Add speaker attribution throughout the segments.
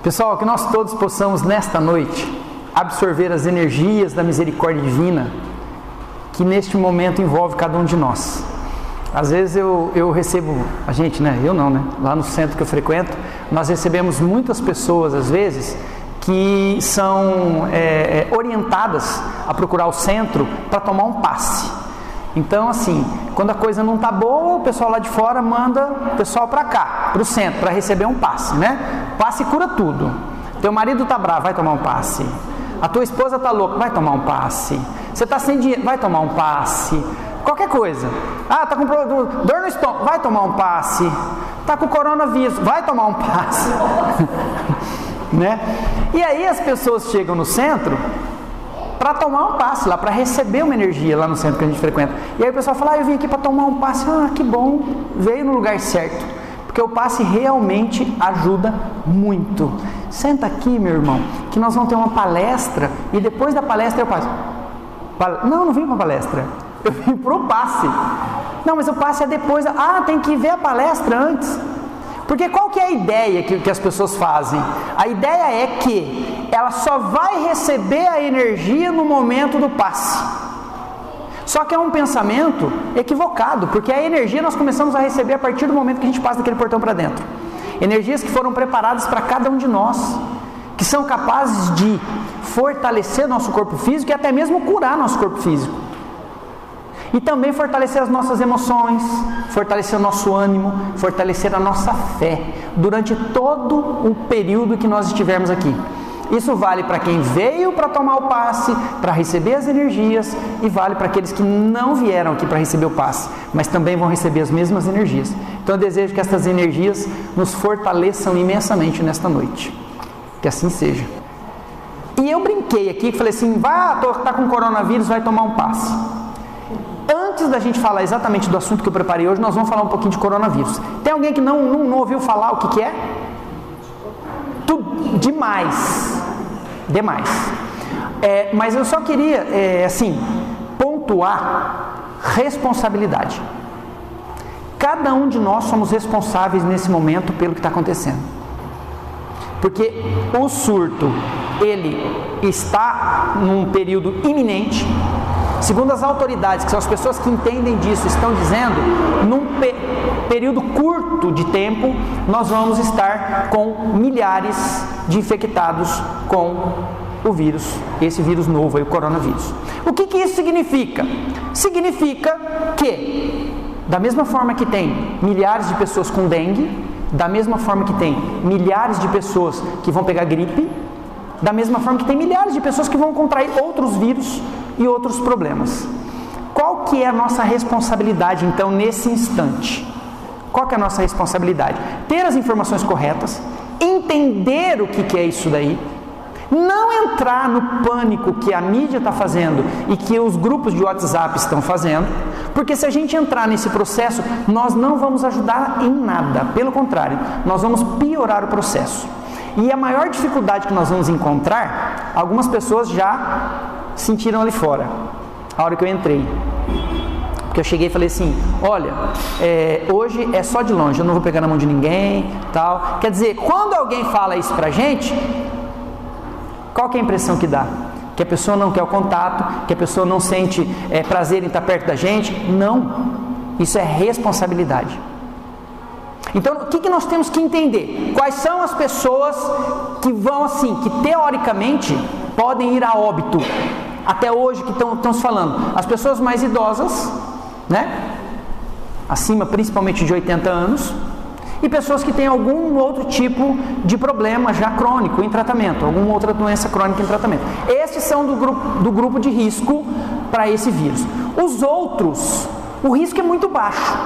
Speaker 1: Pessoal, que nós todos possamos nesta noite absorver as energias da misericórdia divina que neste momento envolve cada um de nós. Às vezes eu recebo, a gente, né? Eu não, né? Lá no centro que eu frequento, nós recebemos muitas pessoas, às vezes, que são orientadas a procurar o centro para tomar um passe. Então, assim, quando a coisa não está boa, o pessoal lá de fora manda o pessoal para cá, para o centro, para receber um passe, né? Passe cura tudo. Teu marido está bravo, vai tomar um passe. A tua esposa está louca, vai tomar um passe. Você está sem dinheiro, vai tomar um passe. Qualquer coisa. Ah, está com dor no estômago, vai tomar um passe. Está com coronavírus, vai tomar um passe. Né? E aí as pessoas chegam no centro para tomar um passe lá, para receber uma energia lá no centro que a gente frequenta. E aí o pessoal fala, eu vim aqui para tomar um passe. Ah, que bom, veio no lugar certo. Porque o passe realmente ajuda muito. Senta aqui, meu irmão, que nós vamos ter uma palestra e depois da palestra eu passo. Não, não vim para a palestra. Eu vim para o passe. Não, mas o passe é depois. Ah, tem que ver a palestra antes. Porque qual que é a ideia que as pessoas fazem? A ideia é que ela só vai receber a energia no momento do passe. Só que é um pensamento equivocado, porque a energia nós começamos a receber a partir do momento que a gente passa daquele portão para dentro. Energias que foram preparadas para cada um de nós, que são capazes de fortalecer nosso corpo físico e até mesmo curar nosso corpo físico. E também fortalecer as nossas emoções, fortalecer o nosso ânimo, fortalecer a nossa fé durante todo o período que nós estivermos aqui. Isso vale para quem veio para tomar o passe, para receber as energias, e vale para aqueles que não vieram aqui para receber o passe, mas também vão receber as mesmas energias. Então eu desejo que estas energias nos fortaleçam imensamente nesta noite. Que assim seja. E eu brinquei aqui, falei assim, tá com coronavírus, vai tomar um passe. Antes da gente falar exatamente do assunto que eu preparei hoje, nós vamos falar um pouquinho de coronavírus. Tem alguém que não ouviu falar o que é? Demais. Mas eu só queria, pontuar responsabilidade. Cada um de nós somos responsáveis nesse momento pelo que está acontecendo. Porque o surto, ele está num período iminente. Segundo as autoridades, que são as pessoas que entendem disso, estão dizendo, num período curto de tempo, nós vamos estar com milhares de infectados com o vírus, esse vírus novo, aí, o coronavírus. O que isso significa? Significa que, da mesma forma que tem milhares de pessoas com dengue, da mesma forma que tem milhares de pessoas que vão pegar gripe, da mesma forma que tem milhares de pessoas que vão contrair outros vírus e outros problemas. Qual que é a nossa responsabilidade, então, nesse instante? Qual que é a nossa responsabilidade? Ter as informações corretas, entender o que é isso daí, não entrar no pânico que a mídia está fazendo e que os grupos de WhatsApp estão fazendo, porque se a gente entrar nesse processo, nós não vamos ajudar em nada, pelo contrário, nós vamos piorar o processo. E a maior dificuldade que nós vamos encontrar, algumas pessoas já sentiram ali fora, a hora que eu entrei. Porque eu cheguei e falei assim, olha, hoje é só de longe, eu não vou pegar na mão de ninguém, tal. Quer dizer, quando alguém fala isso pra gente, qual que é a impressão que dá? Que a pessoa não quer o contato, que a pessoa não sente prazer em estar perto da gente? Não, isso é responsabilidade. Então, o que nós temos que entender? Quais são as pessoas que vão assim, que teoricamente podem ir a óbito? Até hoje que estamos falando, as pessoas mais idosas, né? Acima principalmente de 80 anos, e pessoas que têm algum outro tipo de problema já crônico em tratamento, alguma outra doença crônica em tratamento. Estes são do grupo de risco para esse vírus. Os outros, o risco é muito baixo.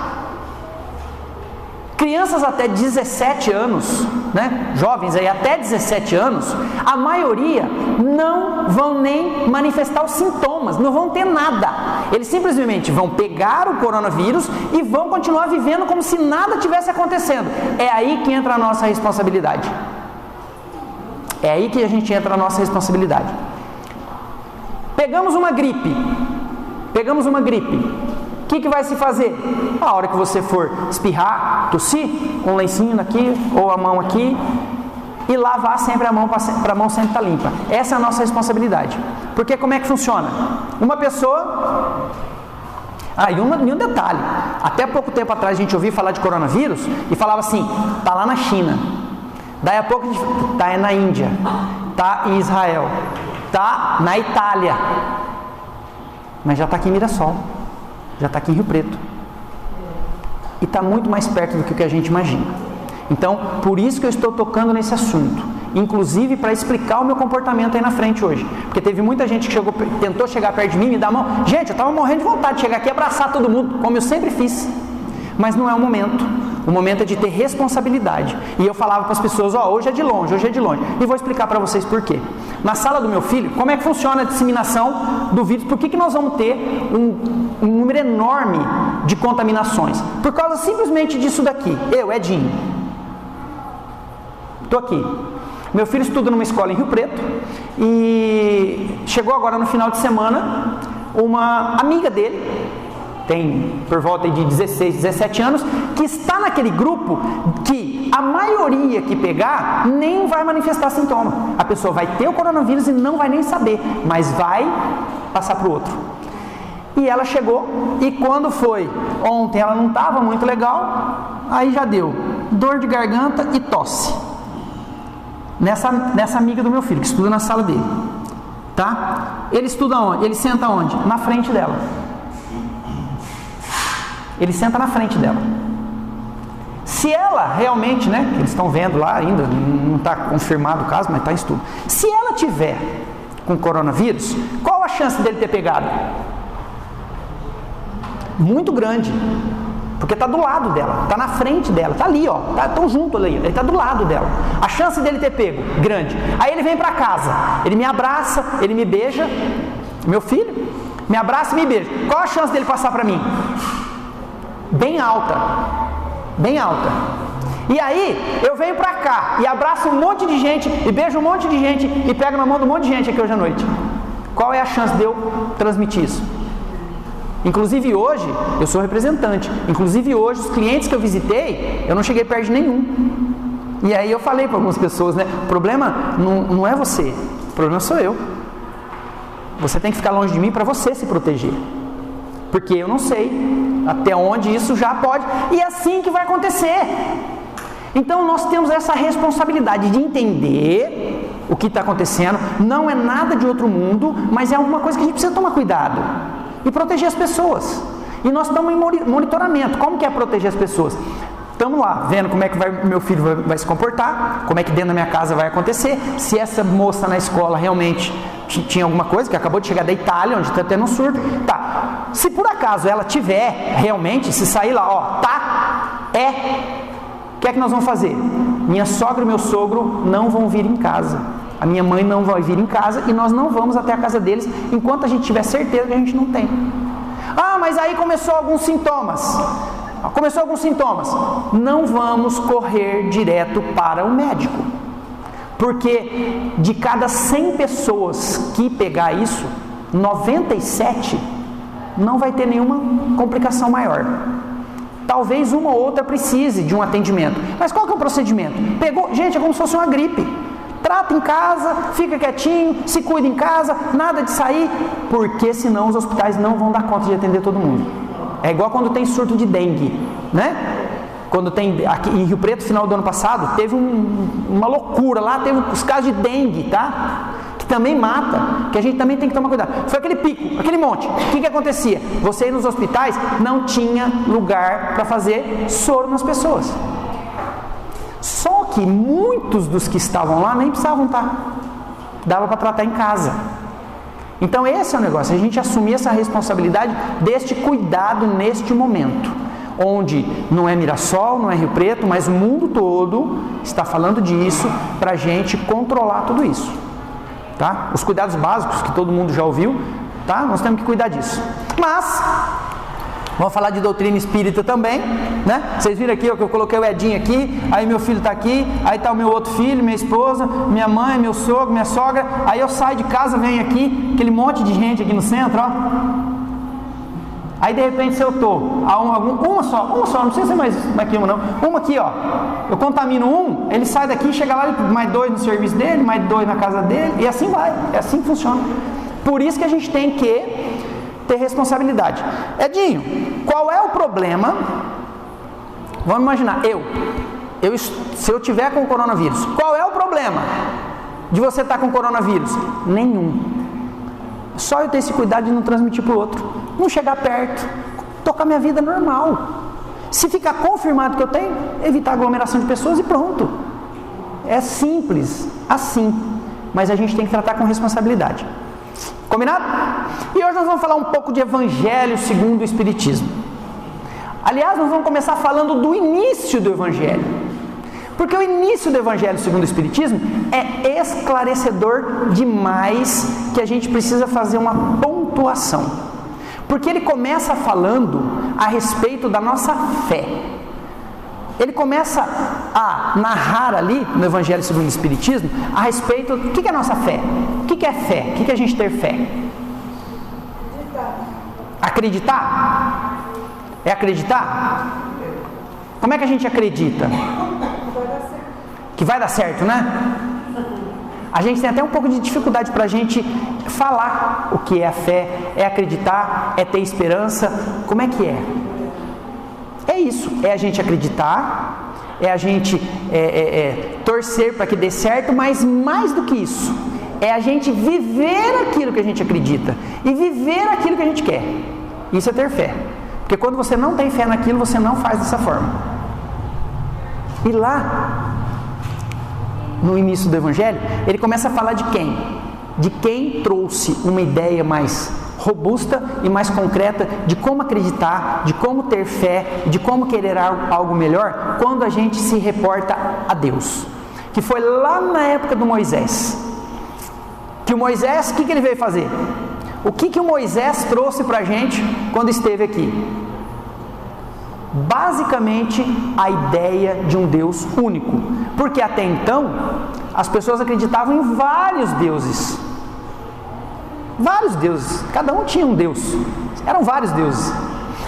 Speaker 1: Crianças até 17 anos, né? Jovens aí até 17 anos, a maioria não vão nem manifestar os sintomas, não vão ter nada. Eles simplesmente vão pegar o coronavírus e vão continuar vivendo como se nada tivesse acontecendo. É aí que entra a nossa responsabilidade. É aí que a gente entra a nossa responsabilidade. Pegamos uma gripe. O que vai se fazer? A hora que você for espirrar, tossir, com um lencinho aqui ou a mão aqui, e lavar sempre a mão para a mão sempre estar limpa. Essa é a nossa responsabilidade. Porque como é que funciona? Uma pessoa... e um detalhe, até pouco tempo atrás a gente ouvia falar de coronavírus e falava assim, tá lá na China, daí a pouco a gente tá na Índia, tá em Israel, tá na Itália, mas já está aqui em Mirassol, já está aqui em Rio Preto, e está muito mais perto do que o que a gente imagina. Então, por isso que eu estou tocando nesse assunto, inclusive para explicar o meu comportamento aí na frente hoje, porque teve muita gente que tentou chegar perto de mim e me dar a mão. Gente, eu estava morrendo de vontade de chegar aqui e abraçar todo mundo, como eu sempre fiz, mas não é o momento. O momento é de ter responsabilidade. E eu falava para as pessoas, hoje é de longe, e vou explicar para vocês por quê. Na sala do meu filho, como é que funciona a disseminação do vírus? Por que nós vamos ter um número enorme de contaminações? Por causa simplesmente disso daqui. Eu, Edinho, estou aqui. Meu filho estuda numa escola em Rio Preto e chegou agora no final de semana uma amiga dele, tem por volta de 16, 17 anos, que está naquele grupo que a maioria que pegar nem vai manifestar sintoma. A pessoa vai ter o coronavírus e não vai nem saber, mas vai passar para o outro. E ela chegou e quando foi ontem ela não estava muito legal, aí já deu dor de garganta e tosse. Nessa amiga do meu filho, que estuda na sala dele, tá? Ele estuda onde? Ele senta onde? Na frente dela. Ele senta na frente dela. Se ela realmente, que eles estão vendo lá ainda, não está confirmado o caso, mas está em estudo. Se ela tiver com coronavírus, qual a chance dele ter pegado? Muito grande. Porque está do lado dela, está na frente dela, está ali, estão juntos ali, ele está do lado dela. A chance dele ter pego, grande. Aí ele vem para casa, ele me abraça, ele me beija, meu filho, me abraça e me beija. Qual a chance dele passar para mim? Bem alta, bem alta. E aí, eu venho para cá e abraço um monte de gente, e beijo um monte de gente, e pego na mão de um monte de gente aqui hoje à noite. Qual é a chance de eu transmitir isso? Inclusive hoje, eu sou representante, inclusive hoje os clientes que eu visitei, eu não cheguei perto de nenhum. E aí eu falei para algumas pessoas, o problema não é você, o problema sou eu. Você tem que ficar longe de mim para você se proteger. Porque eu não sei até onde isso já pode, e é assim que vai acontecer. Então nós temos essa responsabilidade de entender o que está acontecendo, não é nada de outro mundo, mas é alguma coisa que a gente precisa tomar cuidado. E proteger as pessoas. E nós estamos em monitoramento. Como que é proteger as pessoas? Estamos lá, vendo como é que meu filho vai se comportar, como é que dentro da minha casa vai acontecer, se essa moça na escola realmente tinha alguma coisa, que acabou de chegar da Itália, onde está tendo um surto. Tá, se por acaso ela tiver realmente, se sair lá, o que é que nós vamos fazer? Minha sogra e meu sogro não vão vir em casa. A minha mãe não vai vir em casa e nós não vamos até a casa deles enquanto a gente tiver certeza que a gente não tem. Mas aí começou alguns sintomas. Não vamos correr direto para o médico. Porque de cada 100 pessoas que pegar isso, 97 não vai ter nenhuma complicação maior. Talvez uma ou outra precise de um atendimento. Mas qual que é o procedimento? Pegou, gente, é como se fosse uma gripe. Trata em casa, fica quietinho, se cuida em casa, nada de sair, porque senão os hospitais não vão dar conta de atender todo mundo. É igual quando tem surto de dengue, Quando tem, aqui em Rio Preto, final do ano passado, teve uma loucura lá, teve os casos de dengue, tá? Que também mata, que a gente também tem que tomar cuidado. Foi aquele pico, aquele monte. O que acontecia? Você ir nos hospitais, não tinha lugar para fazer soro nas pessoas. Só que muitos dos que estavam lá nem precisavam estar. Dava para tratar em casa. Então esse é o negócio, a gente assumir essa responsabilidade deste cuidado neste momento. Onde não é Mirassol, não é Rio Preto, mas o mundo todo está falando disso para a gente controlar tudo isso. Tá? Os cuidados básicos que todo mundo já ouviu, tá? Nós temos que cuidar disso. Mas... vamos falar de doutrina espírita também, Vocês viram aqui, que eu coloquei o Edinho aqui, aí meu filho está aqui, aí está o meu outro filho, minha esposa, minha mãe, meu sogro, minha sogra, aí eu saio de casa, venho aqui, aquele monte de gente aqui no centro, Aí de repente se eu tô, uma só, não precisa ser mais que uma não, uma aqui ó, eu contamino um, ele sai daqui, chega lá, mais 2 no serviço dele, mais 2 na casa dele, e assim vai, é assim que funciona. Por isso que a gente tem que ter responsabilidade. Edinho, qual é o problema? Vamos imaginar, se eu tiver com o coronavírus, qual é o problema de você estar com o coronavírus? Nenhum. Só eu ter esse cuidado de não transmitir para o outro, não chegar perto, tocar minha vida normal. Se ficar confirmado que eu tenho, evitar aglomeração de pessoas e pronto. É simples, assim. Mas a gente tem que tratar com responsabilidade. Combinado? E hoje nós vamos falar um pouco de Evangelho segundo o Espiritismo. Aliás, nós vamos começar falando do início do Evangelho. Porque o início do Evangelho segundo o Espiritismo é esclarecedor demais, que a gente precisa fazer uma pontuação. Porque ele começa falando a respeito da nossa fé. Ele começa a narrar ali, no Evangelho segundo o Espiritismo, a respeito do que é a nossa fé. O que é fé? O que é a gente ter fé? Acreditar? É acreditar? Como é que a gente acredita? Que vai dar certo, né? A gente tem até um pouco de dificuldade para a gente falar o que é a fé, é acreditar, é ter esperança. Como é que é? É isso, é a gente acreditar, é a gente torcer para que dê certo, mas mais do que isso, é a gente viver aquilo que a gente acredita e viver aquilo que a gente quer. Isso é ter fé, porque quando você não tem fé naquilo, você não faz dessa forma. E lá, no início do Evangelho, ele começa a falar de quem? De quem trouxe uma ideia mais robusta e mais concreta de como acreditar, de como ter fé, de como querer algo melhor, quando a gente se reporta a Deus. Que foi lá na época do Moisés. Que o Moisés, o que ele veio fazer? O que o Moisés trouxe para a gente quando esteve aqui? Basicamente, a ideia de um Deus único. Porque até então, as pessoas acreditavam em vários deuses. Vários deuses, cada um tinha um Deus, eram vários deuses.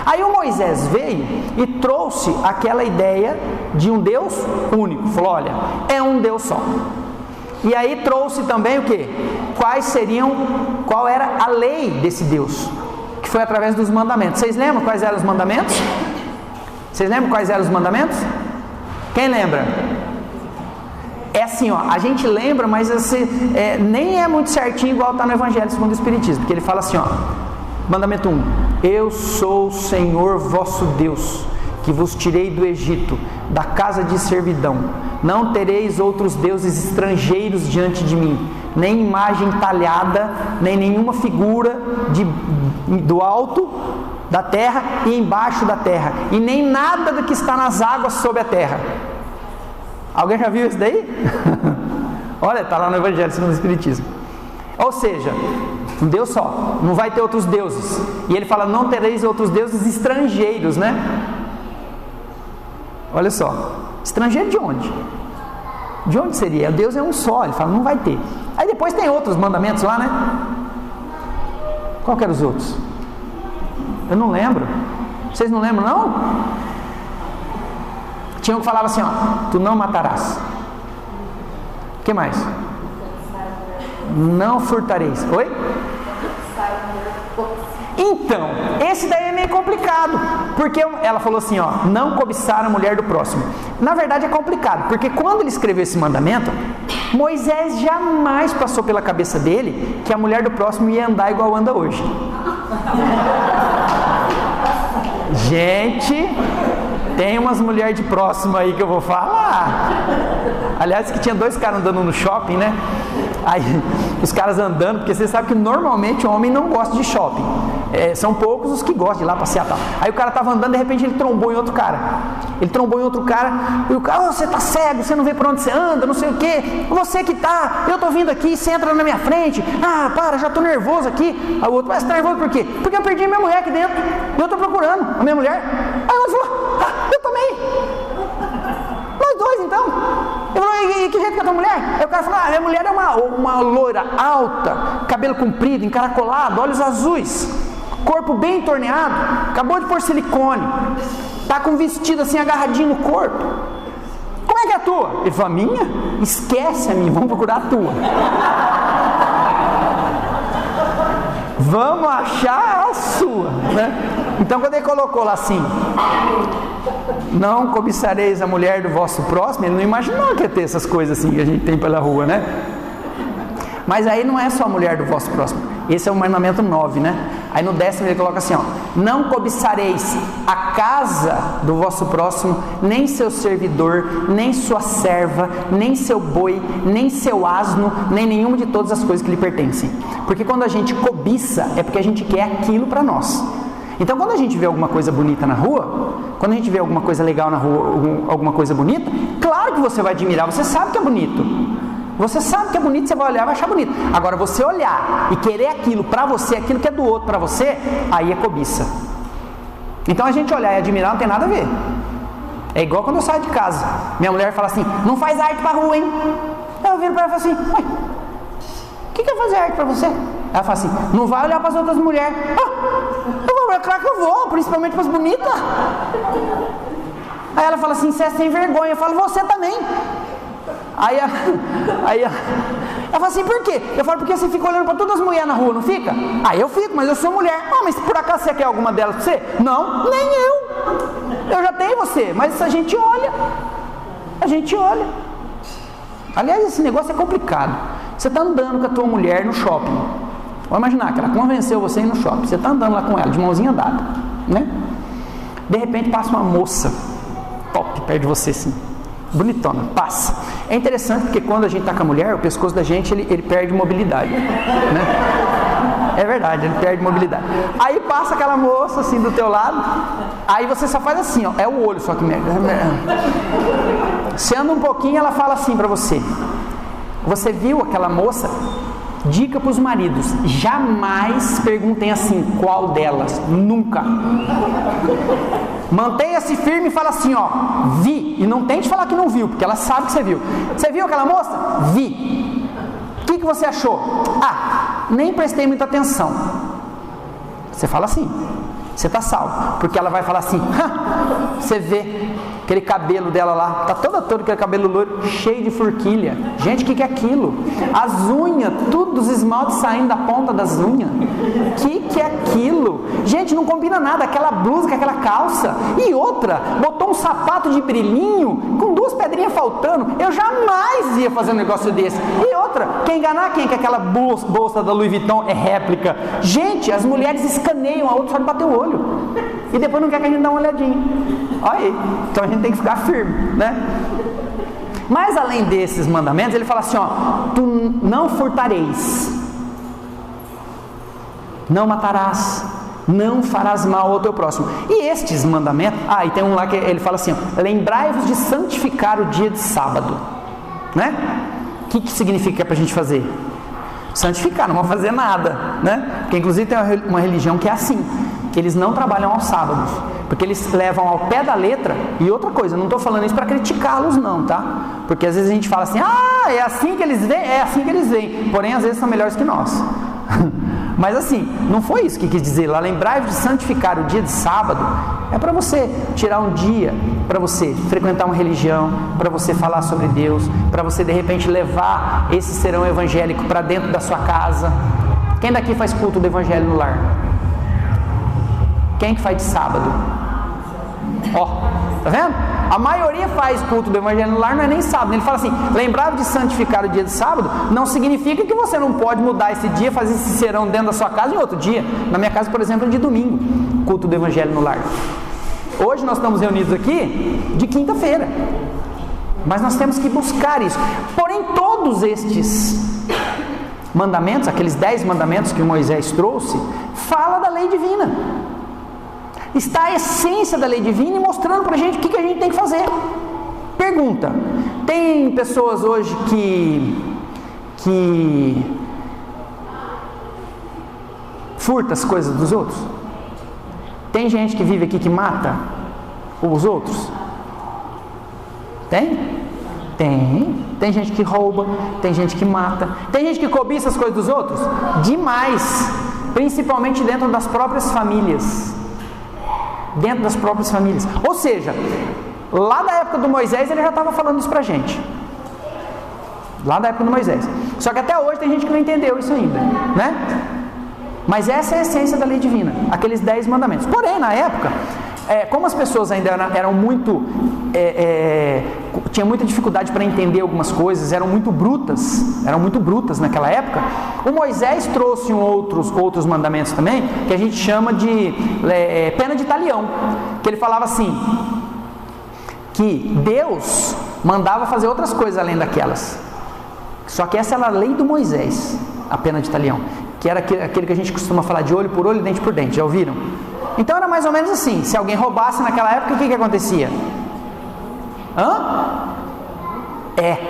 Speaker 1: Aí o Moisés veio e trouxe aquela ideia de um Deus único, falou, olha, é um Deus só. E aí trouxe também o que? Qual era a lei desse Deus? Que foi através dos mandamentos. Vocês lembram quais eram os mandamentos? Vocês lembram quais eram os mandamentos? Quem lembra? É assim, ó, a gente lembra, mas nem é muito certinho igual está no Evangelho segundo o Espiritismo, porque ele fala assim, ó, mandamento 1, eu sou o Senhor vosso Deus, que vos tirei do Egito, da casa de servidão, não tereis outros deuses estrangeiros diante de mim, nem imagem talhada, nem nenhuma figura do alto da terra e embaixo da terra, e nem nada do que está nas águas sob a terra. Alguém já viu isso daí? Olha, está lá no Evangelho segundo o Espiritismo. Ou seja, um Deus só, não vai ter outros deuses. E ele fala, não tereis outros deuses estrangeiros, né? Olha só, estrangeiro de onde? De onde seria? Deus é um só, ele fala, não vai ter. Aí depois tem outros mandamentos lá, né? Qual que eram os outros? Eu não lembro. Vocês não lembram, não? Tinha um que falava assim, ó, tu não matarás. O que mais? Não furtareis. Oi? Então, esse daí é meio complicado, porque ela falou assim, ó, não cobiçar a mulher do próximo. Na verdade é complicado, porque quando ele escreveu esse mandamento, Moisés jamais passou pela cabeça dele que a mulher do próximo ia andar igual anda hoje. Gente, tem umas mulheres de próximo aí que eu vou falar. Aliás, que tinha 2 caras andando no shopping, né? Aí, os caras andando, porque você sabe que normalmente o homem não gosta de shopping. São poucos os que gostam de ir lá passear e tal. Aí o cara tava andando, de repente ele trombou em outro cara. E o cara, você tá cego, você não vê por onde você anda, não sei o quê. Você que tá, eu tô vindo aqui, você entra na minha frente. Ah, para, já tô nervoso aqui. Aí o outro, mas você tá nervoso por quê? Porque eu perdi minha mulher aqui dentro. E eu tô procurando a minha mulher. Aí o outro falou, eu também. Nós 2 então. Eu falei, e que jeito que é a tua mulher? Aí o cara falou, minha mulher é uma loira alta, cabelo comprido, encaracolado, olhos azuis. corpo bem torneado, acabou de pôr silicone, tá com um vestido assim agarradinho no corpo. Como é que é a tua? Ele falou: a minha? Esquece a minha, vamos procurar a tua. Vamos achar a sua, né? Então quando ele colocou lá assim: não cobiçareis a mulher do vosso próximo, ele não imaginou que ia ter essas coisas assim que a gente tem pela rua, né? Mas aí não é só a mulher do vosso próximo, esse é o mandamento 9, né? Aí no 10º ele coloca assim, ó: não cobiçareis a casa do vosso próximo, nem seu servidor, nem sua serva, nem seu boi, nem seu asno, nem nenhuma de todas as coisas que lhe pertencem. Porque quando a gente cobiça, é porque a gente quer aquilo para nós. Então quando a gente vê alguma coisa bonita na rua, quando a gente vê alguma coisa legal na rua, alguma coisa bonita, claro que você vai admirar, você sabe que é bonito. Você sabe que é bonito, você vai olhar e vai achar bonito. Agora, você olhar e querer aquilo para você, aquilo que é do outro para você, aí é cobiça. Então, a gente olhar e admirar não tem nada a ver. É igual quando eu saio de casa. Minha mulher fala assim: não faz arte para rua, hein? Eu viro para ela e falo assim: ué, o que é fazer arte para você? Ela fala assim: não vai olhar para as outras mulheres. Eu vou, é claro que eu vou, principalmente para as bonitas. Aí ela fala assim: você é sem vergonha. Eu falo: você também. Aí ela fala assim: por quê? Eu falo: porque você fica olhando para todas as mulheres na rua, não fica? Aí eu fico, mas eu sou mulher. Ah, mas por acaso você quer alguma delas pra você? Não, nem eu já tenho você. Mas a gente olha. Aliás, esse negócio é complicado. Você está andando com a tua mulher no shopping. Vamos imaginar que ela convenceu você a ir no shopping. Você está andando lá com ela, de mãozinha dada, né? De repente passa uma moça top perto de você assim, bonitona, passa. É interessante porque quando a gente está com a mulher, o pescoço da gente ele perde mobilidade, né? É verdade, ele perde mobilidade. Aí passa aquela moça assim do teu lado, aí você só faz assim, ó, é o olho só que merda. Você anda um pouquinho, ela fala assim pra você: você viu aquela moça? Dica para os maridos: jamais perguntem assim, qual delas, nunca. Mantenha-se firme e fala assim, ó: vi. E não tente falar que não viu, porque ela sabe que você viu. Você viu aquela moça? Vi. O que você achou? Ah, nem prestei muita atenção. Você fala assim, você está salvo. Porque ela vai falar assim: você vê aquele cabelo dela lá, tá todo aquele cabelo loiro, cheio de forquilha. Gente, o que é aquilo? As unhas, tudo, os esmaltes saindo da ponta das unhas. Que é aquilo? Gente, não combina nada, aquela blusa com aquela calça. E outra, botou um sapato de brilhinho, com 2 pedrinhas faltando. Eu jamais ia fazer um negócio desse. E outra, quer enganar quem? Que aquela bolsa da Louis Vuitton é réplica. Gente, as mulheres escaneiam a outra só de bater o olho. E depois não quer que a gente dê uma olhadinha. Olha aí. Então a gente tem que ficar firme, né? Mas além desses mandamentos, ele fala assim, ó: tu não furtareis, não matarás, não farás mal ao teu próximo. E estes mandamentos, e tem um lá que ele fala assim, ó: lembrai-vos de santificar o dia de sábado, né? O que significa pra gente fazer? Santificar, não vão fazer nada, né? Porque inclusive tem uma religião que é assim, que eles não trabalham aos sábados, porque eles levam ao pé da letra. E outra coisa, não estou falando isso para criticá-los não, tá? Porque às vezes a gente fala assim: é assim que eles veem, é assim que eles veem, porém às vezes são melhores que nós. Mas assim, não foi isso que quis dizer lá. Lembrai-vos de santificar o dia de sábado. É para você tirar um dia, para você frequentar uma religião, para você falar sobre Deus, para você de repente levar esse serão evangélico para dentro da sua casa. Quem daqui faz culto do evangelho no lar? Quem que faz de sábado? Ó, tá vendo? A maioria faz culto do evangelho no lar, não é nem sábado. Ele fala assim: lembrava de santificar o dia de sábado, não significa que você não pode mudar esse dia, fazer esse serão dentro da sua casa em outro dia. Na minha casa, por exemplo, é de domingo, culto do evangelho no lar. Hoje nós estamos reunidos aqui de quinta-feira, mas nós temos que buscar isso. Porém, todos estes mandamentos, aqueles 10 mandamentos que Moisés trouxe, fala da lei divina. Está a essência da lei divina e mostrando para a gente o que a gente tem que fazer. Pergunta: tem pessoas hoje que furta as coisas dos outros? Tem gente que vive aqui que mata os outros? Tem? Tem. Tem gente que rouba, tem gente que mata, tem gente que cobiça as coisas dos outros? Demais. principalmente dentro das próprias famílias. Dentro das próprias famílias. Ou seja, lá da época do Moisés, ele já estava falando isso pra gente. Lá da época do Moisés. Só que até hoje tem gente que não entendeu isso ainda, né? Mas essa é a essência da lei divina, aqueles 10 mandamentos. Porém, na época, como as pessoas ainda eram muito... tinha muita dificuldade para entender algumas coisas, eram muito brutas naquela época, o Moisés trouxe outros mandamentos também, que a gente chama de pena de talião, que ele falava assim, que Deus mandava fazer outras coisas além daquelas. Só que essa era a lei do Moisés, a pena de talião, que era aquele que a gente costuma falar de olho por olho, dente por dente, já ouviram? Então era mais ou menos assim, se alguém roubasse naquela época, o que acontecia?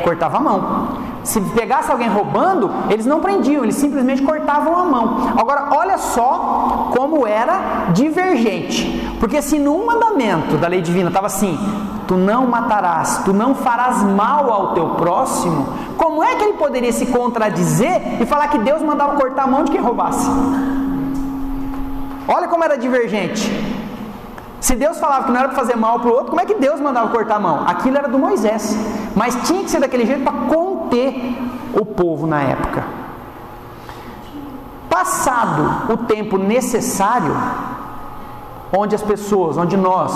Speaker 1: Cortava a mão. Se pegasse alguém roubando, eles não prendiam, eles simplesmente cortavam a mão. Agora, olha só como era divergente. Porque se num mandamento da lei divina estava assim, tu não matarás, tu não farás mal ao teu próximo, como é que ele poderia se contradizer e falar que Deus mandava cortar a mão de quem roubasse? Olha como era divergente. Se Deus falava que não era para fazer mal para o outro, como é que Deus mandava cortar a mão? Aquilo era do Moisés, mas tinha que ser daquele jeito para conter o povo na época. Passado o tempo necessário, onde as pessoas, onde nós,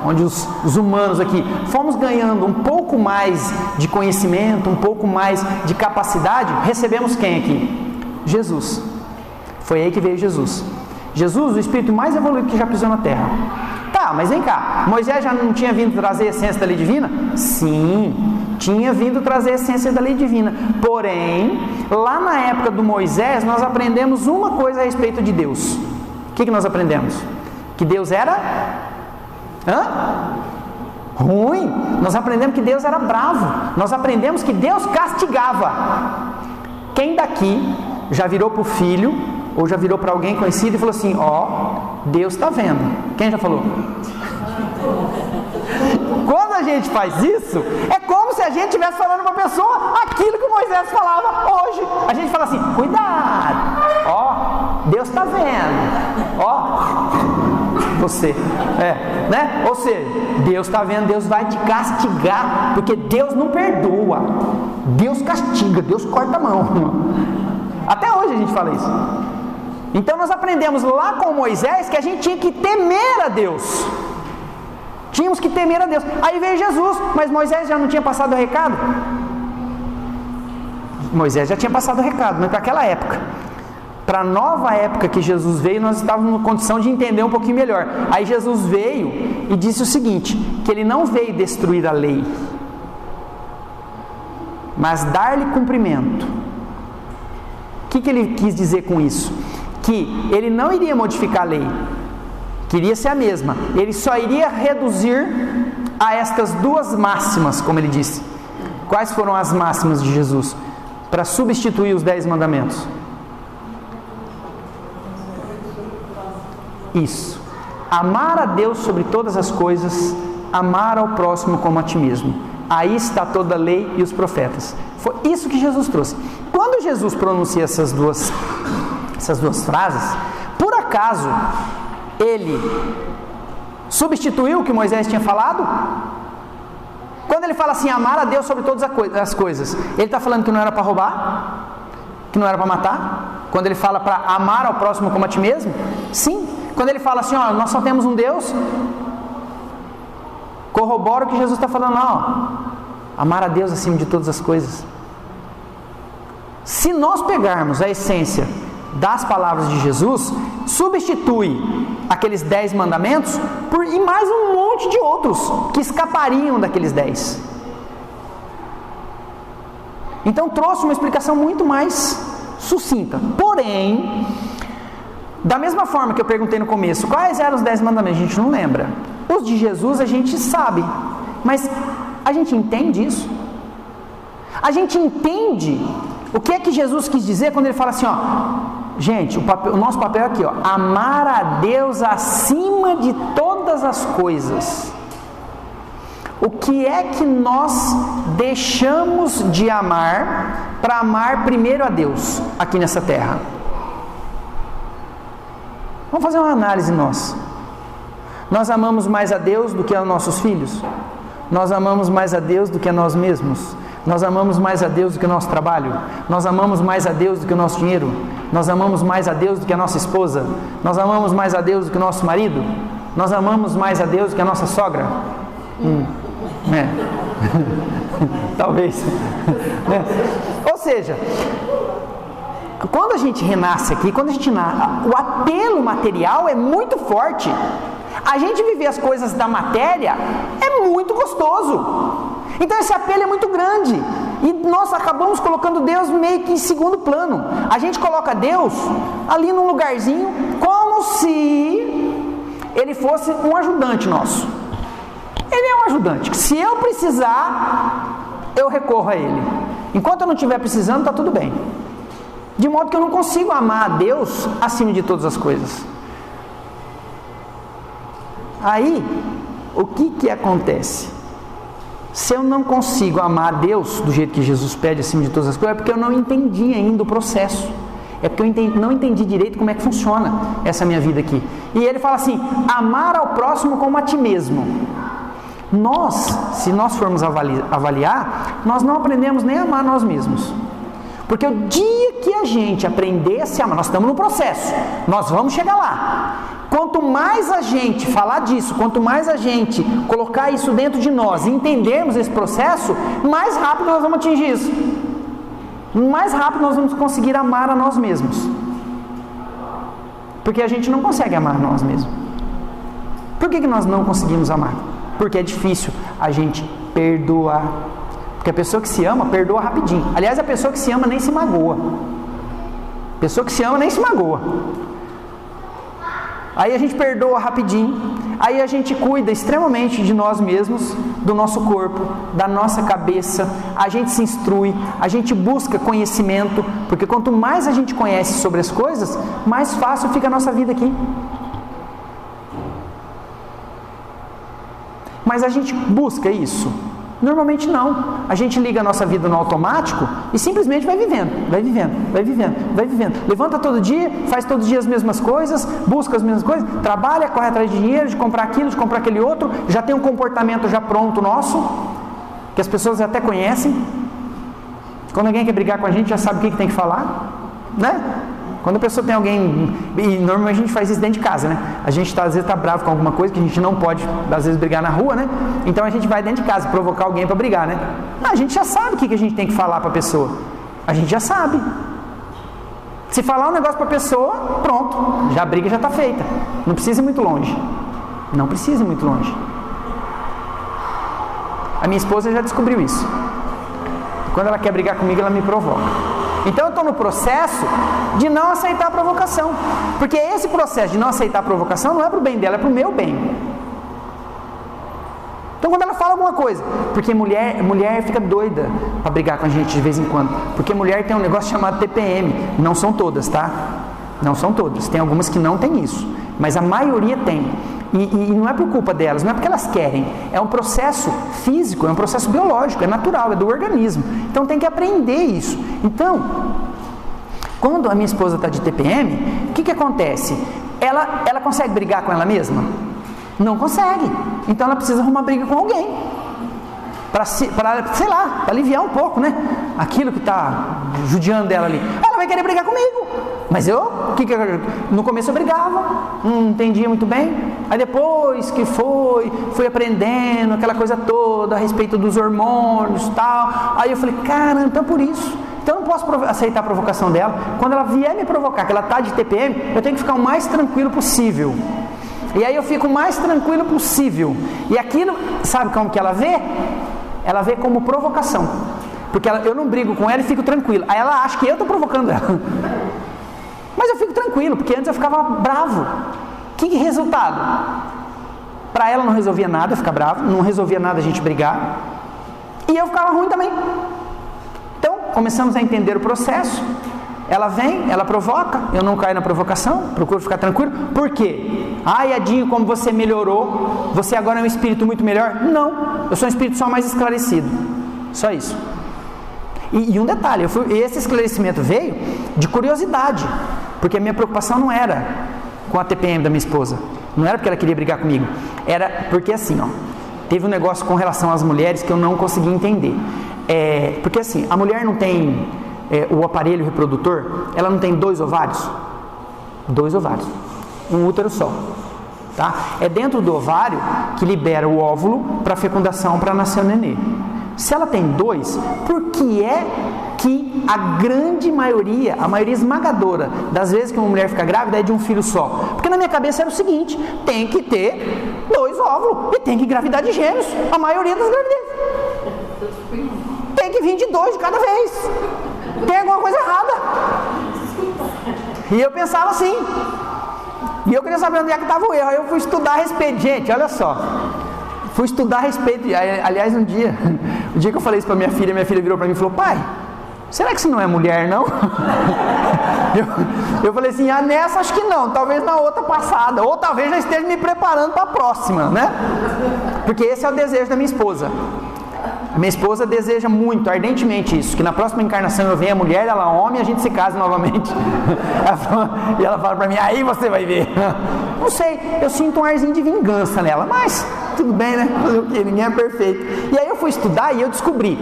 Speaker 1: onde os humanos aqui, fomos ganhando um pouco mais de conhecimento, um pouco mais de capacidade, recebemos quem aqui? Jesus. Foi aí que veio Jesus. Jesus, o espírito mais evoluído que já pisou na terra. Tá, mas vem cá, Moisés já não tinha vindo trazer a essência da lei divina? Sim, tinha vindo trazer a essência da lei divina. Porém, lá na época do Moisés, nós aprendemos uma coisa a respeito de Deus. O que nós aprendemos? Que Deus era ruim. Nós aprendemos que Deus era bravo. Nós aprendemos que Deus castigava. Quem daqui já virou para o filho ou já virou para alguém conhecido e falou assim, Deus está vendo? Quem já falou? Quando a gente faz isso, é como se a gente estivesse falando para a pessoa aquilo que Moisés falava hoje. A gente fala assim, cuidado, Deus está vendo, você, né? Ou seja, Deus está vendo, Deus vai te castigar, porque Deus não perdoa, Deus castiga, Deus corta a mão. Até hoje a gente fala isso. Então nós aprendemos lá com Moisés que a gente tinha que temer a Deus. Tínhamos que temer a Deus. Aí veio Jesus, mas Moisés já não tinha passado o recado? Moisés já tinha passado o recado, mas para aquela época. Para a nova época que Jesus veio, nós estávamos numa condição de entender um pouquinho melhor. Aí Jesus veio e disse o seguinte, que ele não veio destruir a lei, mas dar-lhe cumprimento. O que ele quis dizer com isso? Que ele não iria modificar a lei, queria ser a mesma, ele só iria reduzir a estas duas máximas, como ele disse. Quais foram as máximas de Jesus para substituir os 10 mandamentos? Isso, amar a Deus sobre todas as coisas, amar ao próximo como a ti mesmo. Aí está toda a lei e os profetas. Foi isso que Jesus trouxe. Quando Jesus pronuncia essas duas frases, por acaso ele substituiu o que Moisés tinha falado? Quando ele fala assim, amar a Deus sobre todas as coisas, ele está falando que não era para roubar? Que não era para matar? Quando ele fala para amar ao próximo como a ti mesmo? Sim. Quando ele fala assim, nós só temos um Deus, corrobora o que Jesus está falando lá, amar a Deus acima de todas as coisas. Se nós pegarmos a essência das palavras de Jesus, substitui aqueles 10 mandamentos e mais um monte de outros que escapariam daqueles 10. Então trouxe uma explicação muito mais sucinta. Porém, da mesma forma que eu perguntei no começo, quais eram os 10 mandamentos? A gente não lembra. Os de Jesus a gente sabe, mas a gente entende isso? A gente entende o que é que Jesus quis dizer quando ele fala assim, gente, o nosso papel é aqui, amar a Deus acima de todas as coisas. O que é que nós deixamos de amar para amar primeiro a Deus aqui nessa terra? Vamos fazer uma análise nossa. Nós amamos mais a Deus do que aos nossos filhos? Nós amamos mais a Deus do que a nós mesmos? Nós amamos mais a Deus do que o nosso trabalho? Nós amamos mais a Deus do que o nosso dinheiro? Nós amamos mais a Deus do que a nossa esposa? Nós amamos mais a Deus do que o nosso marido? Nós amamos mais a Deus do que a nossa sogra? Talvez. Ou seja, quando a gente renasce aqui, o apelo material é muito forte. A gente viver as coisas da matéria é muito gostoso. Então esse apelo é muito grande. E nós acabamos colocando Deus meio que em segundo plano. A gente coloca Deus ali num lugarzinho como se Ele fosse um ajudante nosso. Ele é um ajudante. Se eu precisar, eu recorro a Ele. Enquanto eu não estiver precisando, está tudo bem. De modo que eu não consigo amar a Deus acima de todas as coisas. Aí, o que acontece? Se eu não consigo amar a Deus do jeito que Jesus pede acima de todas as coisas, é porque eu não entendi ainda o processo. É porque eu não entendi direito como é que funciona essa minha vida aqui. E ele fala assim, amar ao próximo como a ti mesmo. Se nós formos avaliar, nós não aprendemos nem a amar nós mesmos. Porque o dia que a gente aprender a se amar, nós estamos no processo, nós vamos chegar lá. Quanto mais a gente falar disso, quanto mais a gente colocar isso dentro de nós e entendermos esse processo, mais rápido nós vamos atingir isso. Mais rápido nós vamos conseguir amar a nós mesmos. Porque a gente não consegue amar a nós mesmos. Por que nós não conseguimos amar? Porque é difícil a gente perdoar. Porque a pessoa que se ama, perdoa rapidinho. Aliás, a pessoa que se ama nem se magoa. A pessoa que se ama nem se magoa. Aí a gente perdoa rapidinho. Aí a gente cuida extremamente de nós mesmos, do nosso corpo, da nossa cabeça. A gente se instrui, a gente busca conhecimento. Porque quanto mais a gente conhece sobre as coisas, mais fácil fica a nossa vida aqui. Mas a gente busca isso? Normalmente não. A gente liga a nossa vida no automático e simplesmente vai vivendo, vai vivendo, vai vivendo, vai vivendo. Levanta todo dia, faz todo dia as mesmas coisas, busca as mesmas coisas, trabalha, corre atrás de dinheiro, de comprar aquilo, de comprar aquele outro, já tem um comportamento já pronto nosso, que as pessoas até conhecem. Quando alguém quer brigar com a gente, já sabe o que tem que falar, né? Quando a pessoa tem alguém, e normalmente a gente faz isso dentro de casa, né? A gente às vezes está bravo com alguma coisa que a gente não pode, às vezes, brigar na rua, né? Então a gente vai dentro de casa provocar alguém para brigar, né? A gente já sabe o que a gente tem que falar para a pessoa. A gente já sabe. Se falar um negócio para a pessoa, pronto, já a briga já está feita. Não precisa ir muito longe. Não precisa ir muito longe. A minha esposa já descobriu isso. Quando ela quer brigar comigo, ela me provoca. Então eu estou no processo de não aceitar a provocação. Porque esse processo de não aceitar a provocação não é para o bem dela, é para o meu bem. Então quando ela fala alguma coisa, porque mulher fica doida para brigar com a gente de vez em quando. Porque mulher tem um negócio chamado TPM. Não são todas, tá? Não são todas. Tem algumas que não tem isso. Mas a maioria tem. E não é por culpa delas, não é porque elas querem. É um processo físico, é um processo biológico, é natural, é do organismo. Então tem que aprender isso. Então, quando a minha esposa está de TPM, o que acontece? Ela consegue brigar com ela mesma? Não consegue. Então ela precisa arrumar briga com alguém. Para, sei lá, para aliviar um pouco, né? Aquilo que está judiando dela ali. Ela vai querer brigar comigo. Mas no começo eu brigava, não entendia muito bem. Aí depois que fui aprendendo aquela coisa toda a respeito dos hormônios e tal. Aí eu falei, caramba, então por isso. Então eu não posso aceitar a provocação dela. Quando ela vier me provocar, que ela está de TPM, eu tenho que ficar o mais tranquilo possível. E aí eu fico o mais tranquilo possível. E aquilo, sabe como que ela vê? Ela vê como provocação. Porque eu não brigo com ela e fico tranquilo. Aí ela acha que eu estou provocando ela. Mas eu fico tranquilo, porque antes eu ficava bravo. Que resultado? Para ela não resolvia nada eu ficar bravo, não resolvia nada a gente brigar. E eu ficava ruim também. Então, começamos a entender o processo. Ela vem, ela provoca, eu não caio na provocação, procuro ficar tranquilo. Por quê? Adinho, como você melhorou, você agora é um espírito muito melhor? Não, eu sou um espírito só mais esclarecido. Só isso. E um esse esclarecimento veio de curiosidade, porque a minha preocupação não era com a TPM da minha esposa. Não era porque ela queria brigar comigo. Era porque assim, ó, teve um negócio com relação às mulheres que eu não consegui entender. Porque assim, a mulher não tem o aparelho reprodutor, ela não tem 2 ovários? 2 ovários. Um útero só. Tá? É dentro do ovário que libera o óvulo para fecundação, para nascer o nenê. Se ela tem 2, por que é que a grande maioria, a maioria esmagadora das vezes que uma mulher fica grávida é de um filho só? Porque na minha cabeça era o seguinte: tem que ter 2 óvulos e tem que engravidar de gêmeos, a maioria das gravidezes. Tem que vir de 2 de cada vez. Tem alguma coisa errada. E eu pensava assim. E eu queria saber onde é que estava o erro. Aí eu fui estudar a respeito. Gente, olha só. Fui estudar a respeito. Aliás, o dia que eu falei isso para minha filha virou para mim e falou: pai, será que isso não é mulher, não? Eu falei assim: nessa acho que não. Talvez na outra passada. Ou talvez já esteja me preparando para a próxima, né? Porque esse é o desejo da minha esposa. A minha esposa deseja muito, ardentemente isso, que na próxima encarnação eu venha mulher, ela homem e a gente se case novamente. E ela fala pra mim: aí você vai ver. Não sei, eu sinto um arzinho de vingança nela, mas tudo bem, né? Fazer o quê? Ninguém é perfeito. E aí eu fui estudar e eu descobri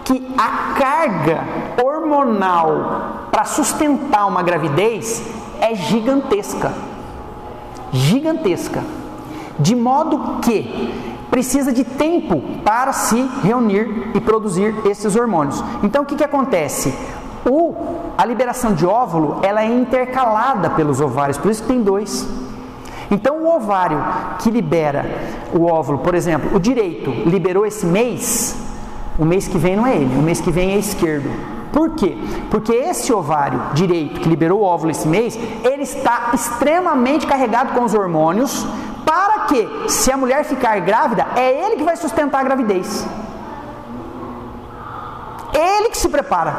Speaker 1: que a carga hormonal para sustentar uma gravidez é gigantesca. Gigantesca. De modo que precisa de tempo para se reunir e produzir esses hormônios. Então o que acontece? A liberação de óvulo, ela é intercalada pelos ovários, por isso que tem 2. Então o ovário que libera o óvulo, por exemplo, o direito liberou esse mês, o mês que vem não é ele, o mês que vem é esquerdo. Por quê? Porque esse ovário direito que liberou o óvulo esse mês, ele está extremamente carregado com os hormônios, para que, se a mulher ficar grávida, é ele que vai sustentar a gravidez. Ele que se prepara.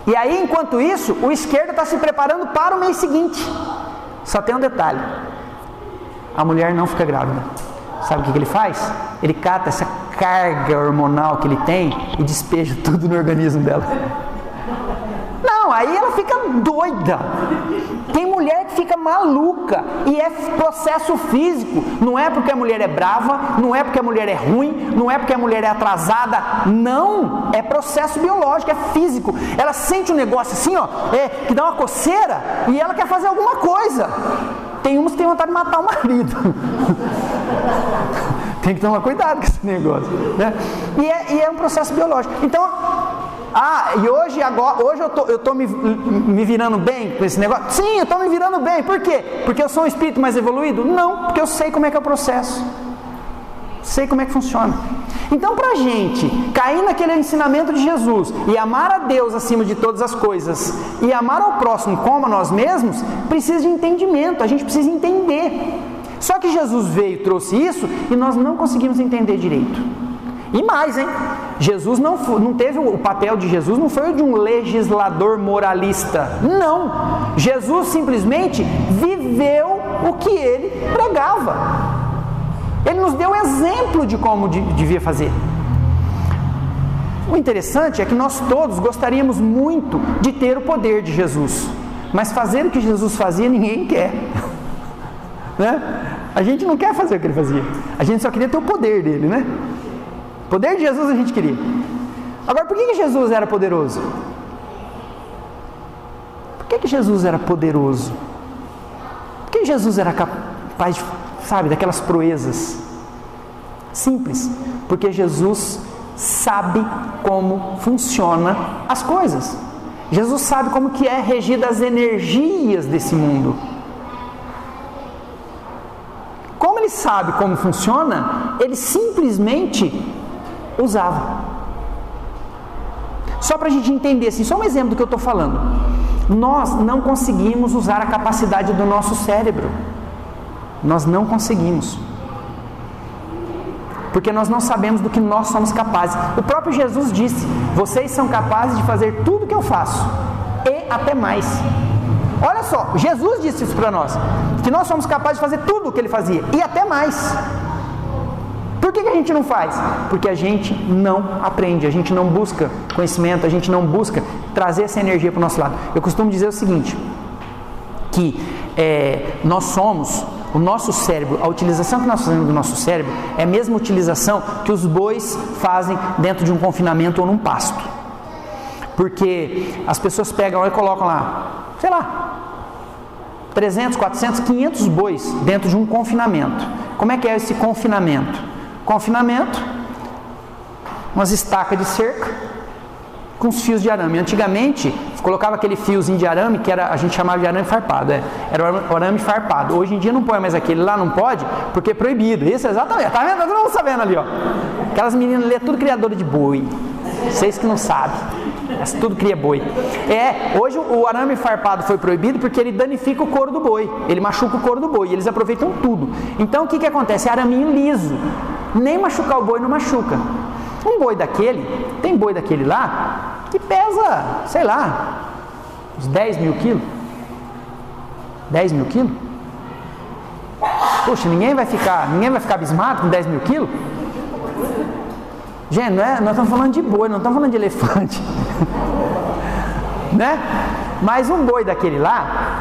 Speaker 1: E aí, enquanto isso, o esquerdo está se preparando para o mês seguinte. Só tem um detalhe: a mulher não fica grávida. Sabe o que ele faz? Ele cata essa carga hormonal que ele tem e despeja tudo no organismo dela. Não, aí ela fica doida. Tem mulher que fica maluca e é processo físico. Não é porque a mulher é brava, não é porque a mulher é ruim, não é porque a mulher é atrasada. Não, é processo biológico, é físico. Ela sente um negócio assim, ó, que dá uma coceira e ela quer fazer alguma coisa. Tem umas que tem vontade de matar o marido. Tem que tomar cuidado com esse negócio, né? E é um processo biológico. Então, e hoje eu estou me virando bem com esse negócio? Sim, eu estou me virando bem. Por quê? Porque eu sou um espírito mais evoluído? Não, porque eu sei como é que é o processo. Sei como é que funciona. Então, para a gente cair naquele ensinamento de Jesus e amar a Deus acima de todas as coisas e amar ao próximo como a nós mesmos, precisa de entendimento, a gente precisa entender. Só que Jesus veio e trouxe isso e nós não conseguimos entender direito. E mais, hein? Jesus não teve, o papel de Jesus não foi o de um legislador moralista. Não! Jesus simplesmente viveu o que ele pregava. Ele nos deu exemplo de como devia fazer. O interessante é que nós todos gostaríamos muito de ter o poder de Jesus. Mas fazer o que Jesus fazia, ninguém quer. Né? A gente não quer fazer o que ele fazia. A gente só queria ter o poder dele, né? O poder de Jesus a gente queria. Agora, por que Jesus era poderoso? Por que Jesus era poderoso? Por que Jesus era capaz de, daquelas proezas? Simples. Porque Jesus sabe como funcionam as coisas. Jesus sabe como que é regida as energias desse mundo. Como ele sabe como funciona, ele simplesmente usava. Só para a gente entender, assim, só um exemplo do que eu estou falando. Nós não conseguimos usar a capacidade do nosso cérebro. Nós não conseguimos. Porque nós não sabemos do que nós somos capazes. O próprio Jesus disse: vocês são capazes de fazer tudo o que eu faço, e até mais. Olha só, Jesus disse isso para nós, que nós somos capazes de fazer tudo o que ele fazia, e até mais. Por que a gente não faz? Porque a gente não aprende, a gente não busca conhecimento, a gente não busca trazer essa energia para o nosso lado. Eu costumo dizer o seguinte: que nós somos, o nosso cérebro, a utilização que nós fazemos do nosso cérebro é a mesma utilização que os bois fazem dentro de um confinamento ou num pasto. Porque as pessoas pegam e colocam lá, sei lá, 300, 400, 500 bois dentro de um confinamento. Como é que é esse confinamento? Confinamento, umas estacas de cerca com os fios de arame. Antigamente, colocava aquele fiozinho de arame que a gente chamava de arame farpado. Era o arame farpado. Hoje em dia não põe mais aquele lá, não pode, porque é proibido. Isso, exatamente. Tá vendo? Todo mundo sabendo ali, ó. Aquelas meninas ali é tudo criadora de boi. Vocês que não sabem. Tudo cria boi. Hoje o arame farpado foi proibido porque ele danifica o couro do boi. Ele machuca o couro do boi. E eles aproveitam tudo. Então o que acontece? É araminho liso. Nem machucar o boi não machuca. Um boi daquele, tem boi daquele lá, que pesa, sei lá, uns 10 mil quilos. 10 mil quilos? Poxa, ninguém vai ficar abismado com 10 mil quilos? Gente, nós estamos falando de boi, não estamos falando de elefante. Né? Mas um boi daquele lá,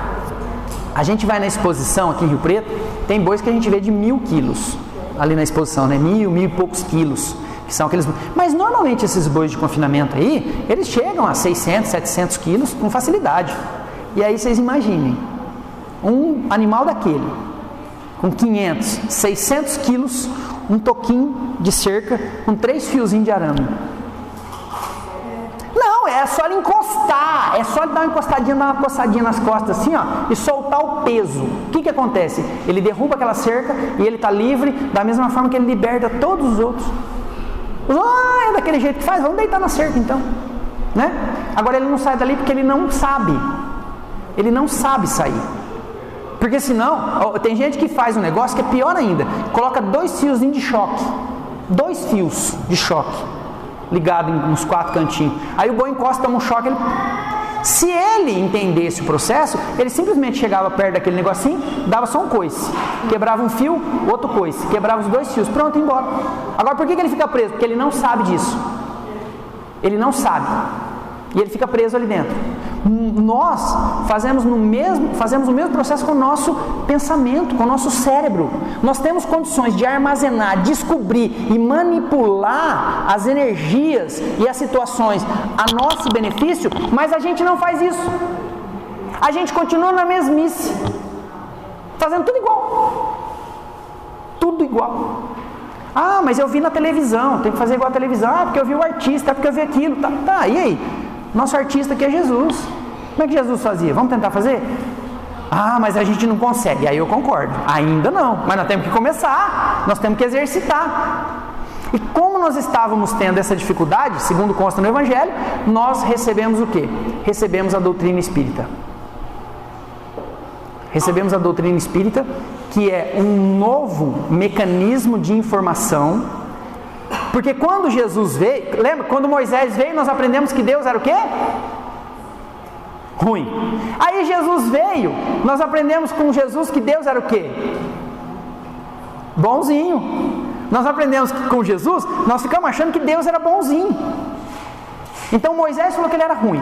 Speaker 1: a gente vai na exposição aqui em Rio Preto, tem bois que a gente vê de 1000 quilos ali na exposição, né? 1000 e poucos quilos. Que são aqueles... Mas normalmente esses bois de confinamento aí, eles chegam a 600, 700 quilos com facilidade. E aí vocês imaginem, um animal daquele, com 500, 600 quilos, um toquinho de cerca, com 3 fiozinhos de arame. Não, é só ele encostar, é só ele dar uma encostadinha, dar uma coçadinha nas costas assim, ó, e soltar o peso. O que acontece? Ele derruba aquela cerca e ele está livre, da mesma forma que ele liberta todos os outros. É daquele jeito que faz, vamos deitar na cerca então, né? Agora ele não sai dali porque ele não sabe sair, porque senão, tem gente que faz um negócio que é pior ainda, coloca 2 fiozinhos de choque, 2 fios de choque, ligado nos 4 cantinhos, aí o boi encosta, toma um choque, se ele entendesse o processo, ele simplesmente chegava perto daquele negocinho, dava só um coice, quebrava um fio, outro coice, quebrava os 2 fios, pronto, ia embora. Agora por que ele fica preso? Porque ele não sabe disso. Ele não sabe. E ele fica preso ali dentro. Nós fazemos o mesmo processo com o nosso pensamento, com o nosso cérebro. Nós temos condições de armazenar, descobrir e manipular as energias e as situações a nosso benefício, mas a gente não faz isso. A gente continua na mesmice, fazendo tudo igual. Tudo igual. Ah, mas eu vi na televisão, tem que fazer igual a televisão. Ah, porque eu vi o artista, porque eu vi aquilo. Tá, e aí? Nosso artista aqui é Jesus. Como é que Jesus fazia? Vamos tentar fazer? Ah, mas a gente não consegue. Aí eu concordo. Ainda não. Mas nós temos que começar. Nós temos que exercitar. E como nós estávamos tendo essa dificuldade, segundo consta no Evangelho, nós recebemos o quê? Recebemos a doutrina espírita. Recebemos a doutrina espírita, que é um novo mecanismo de informação. Porque quando Jesus veio, lembra? Quando Moisés veio, nós aprendemos que Deus era o quê? Ruim. Aí Jesus veio, nós aprendemos com Jesus que Deus era o quê? Bonzinho. Nós aprendemos que com Jesus, nós ficamos achando que Deus era bonzinho. Então Moisés falou que ele era ruim.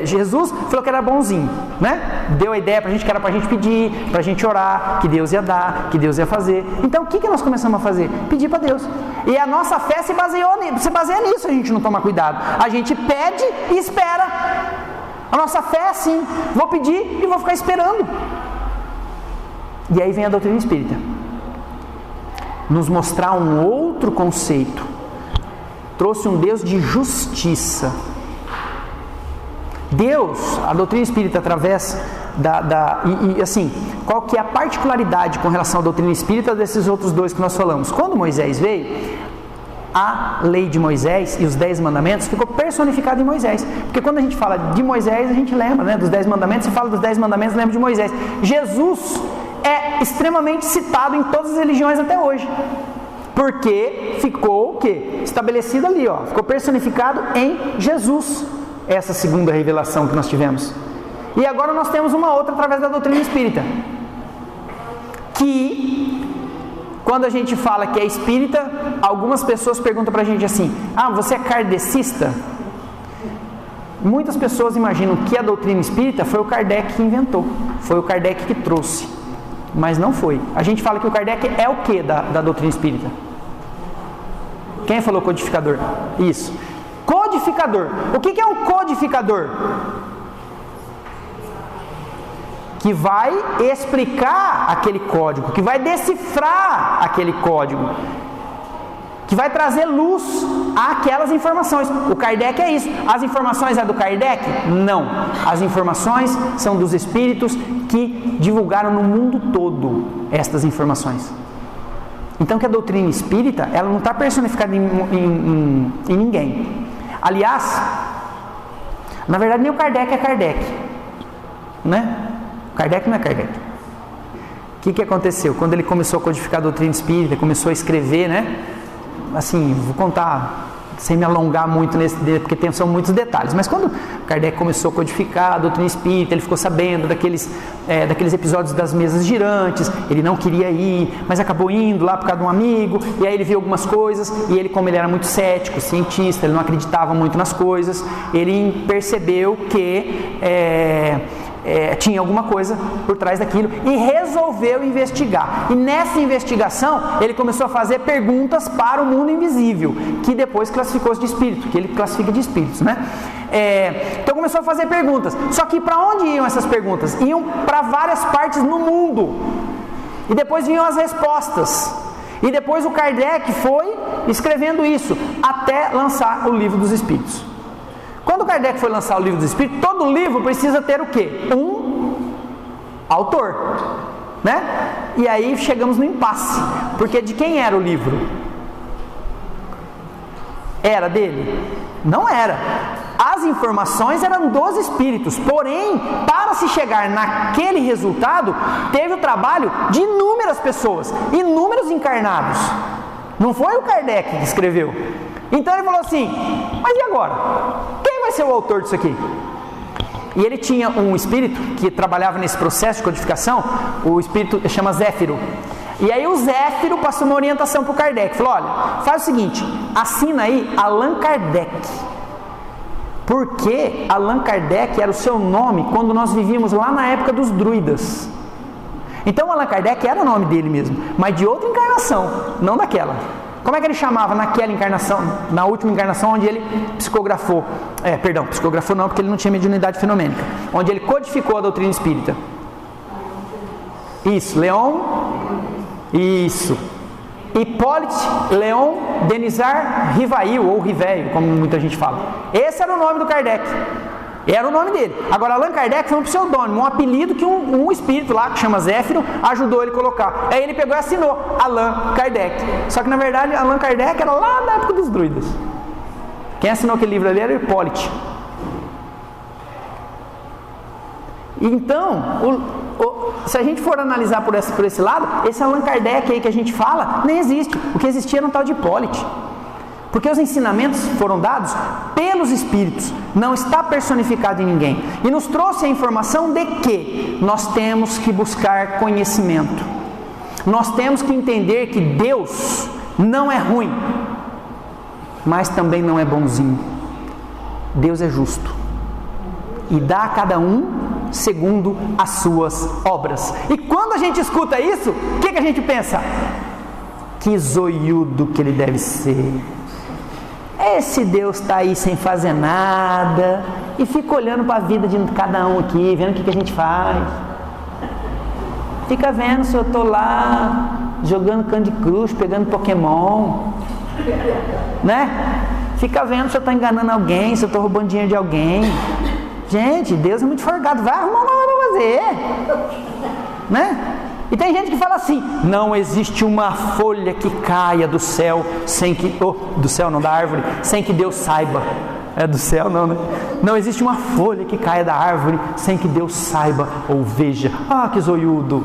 Speaker 1: Jesus falou que era bonzinho, né? Deu a ideia pra gente que era pra gente pedir, pra gente orar, que Deus ia dar, que Deus ia fazer. Então o que nós começamos a fazer? Pedir pra Deus. E a nossa fé se baseia nisso, a gente não toma cuidado. A gente pede e espera. A nossa fé é assim, vou pedir e vou ficar esperando. E aí vem a doutrina espírita. Nos mostrar um outro conceito. Trouxe um Deus de justiça. Deus, a doutrina espírita através assim, qual que é a particularidade com relação à doutrina espírita desses outros dois que nós falamos? Quando Moisés veio, a lei de Moisés e os 10 mandamentos ficou personificado em Moisés. Porque quando a gente fala de Moisés, a gente lembra, né, dos 10 mandamentos, se fala dos 10 mandamentos, lembra de Moisés. Jesus é extremamente citado em todas as religiões até hoje. Porque ficou o quê? Estabelecido ali, ó, ficou personificado em Jesus. Essa segunda revelação que nós tivemos. E agora nós temos uma outra através da doutrina espírita. Que, quando a gente fala que é espírita, algumas pessoas perguntam pra gente assim: ah, você é kardecista? Muitas pessoas imaginam que a doutrina espírita foi o Kardec que inventou, foi o Kardec que trouxe, mas não foi. A gente fala que o Kardec é o que da doutrina espírita? Quem falou codificador? Isso. Codificador. O que é um codificador? Que vai explicar aquele código, que vai decifrar aquele código, que vai trazer luz àquelas informações. O Kardec é isso. As informações é do Kardec? Não. As informações são dos espíritos que divulgaram no mundo todo estas informações. Então que a doutrina espírita, ela não está personificada em ninguém. Aliás, na verdade nem o Kardec é Kardec, né? O Kardec não é Kardec. O que aconteceu? Quando ele começou a codificar a doutrina espírita, começou a escrever, né? Assim, vou contar sem me alongar muito nesse, porque são muitos detalhes, mas quando Kardec começou a codificar a doutrina espírita, ele ficou sabendo daqueles episódios das mesas girantes, ele não queria ir, mas acabou indo lá por causa de um amigo, e aí ele viu algumas coisas, e ele, como ele era muito cético, cientista, ele não acreditava muito nas coisas, ele percebeu que tinha alguma coisa por trás daquilo e resolveu investigar. E nessa investigação ele começou a fazer perguntas para o mundo invisível, que depois classificou-se de espírito, que ele classifica de espíritos, né? Então começou a fazer perguntas. Só que para onde iam essas perguntas? Iam para várias partes no mundo. E depois vinham as respostas. E depois o Kardec foi escrevendo isso até lançar o Livro dos Espíritos. Quando Kardec foi lançar o Livro dos Espíritos, todo livro precisa ter o quê? Um autor, né? E aí chegamos no impasse, porque de quem era o livro? Era dele? Não era. As informações eram dos espíritos, porém, para se chegar naquele resultado, teve o trabalho de inúmeras pessoas, inúmeros encarnados. Não foi o Kardec que escreveu. Então ele falou assim, mas e agora? Quem vai ser o autor disso aqui? E ele tinha um espírito que trabalhava nesse processo de codificação, o espírito chama Zéfiro. E aí o Zéfiro passou uma orientação para o Kardec, falou, olha, faz o seguinte, assina aí Allan Kardec. Porque Allan Kardec era o seu nome quando nós vivíamos lá na época dos druidas. Então Allan Kardec era o nome dele mesmo, mas de outra encarnação, não daquela. Como é que ele chamava naquela encarnação, na última encarnação onde ele psicografou, psicografou não, porque ele não tinha mediunidade fenomênica, onde ele codificou a doutrina espírita? Isso, Leon, isso, Hipólite Leon Denizar Rivail, ou Riveio, como muita gente fala. Esse era o nome do Kardec. Era o nome dele. Agora, Allan Kardec foi um pseudônimo, um apelido que um espírito lá, que chama Zéfiro, ajudou ele a colocar. Aí ele pegou e assinou Allan Kardec. Só que, na verdade, Allan Kardec era lá na época dos druidas. Quem assinou aquele livro ali era o Hipólite. Então, se a gente for analisar por esse lado, esse Allan Kardec aí que a gente fala, nem existe. O que existia era um tal de Hipólite. Porque os ensinamentos foram dados pelos espíritos, não está personificado em ninguém. E nos trouxe a informação de que nós temos que buscar conhecimento. Nós temos que entender que Deus não é ruim, mas também não é bonzinho. Deus é justo e dá a cada um segundo as suas obras. E quando a gente escuta isso, o que a gente pensa? Que zoiudo que ele deve ser. Esse Deus está aí sem fazer nada e fica olhando para a vida de cada um aqui, vendo o que a gente faz. Fica vendo se eu estou lá jogando Candy Crush, pegando Pokémon, né? Fica vendo se eu estou enganando alguém, se eu estou roubando dinheiro de alguém. Gente, Deus é muito forgado, vai arrumar uma coisa para fazer, né? E tem gente que fala assim, não existe uma folha que caia do céu sem que, do céu não, da árvore, sem que Deus saiba. É do céu não, né? Não existe uma folha que caia da árvore sem que Deus saiba ou veja. Ah, que zoiudo.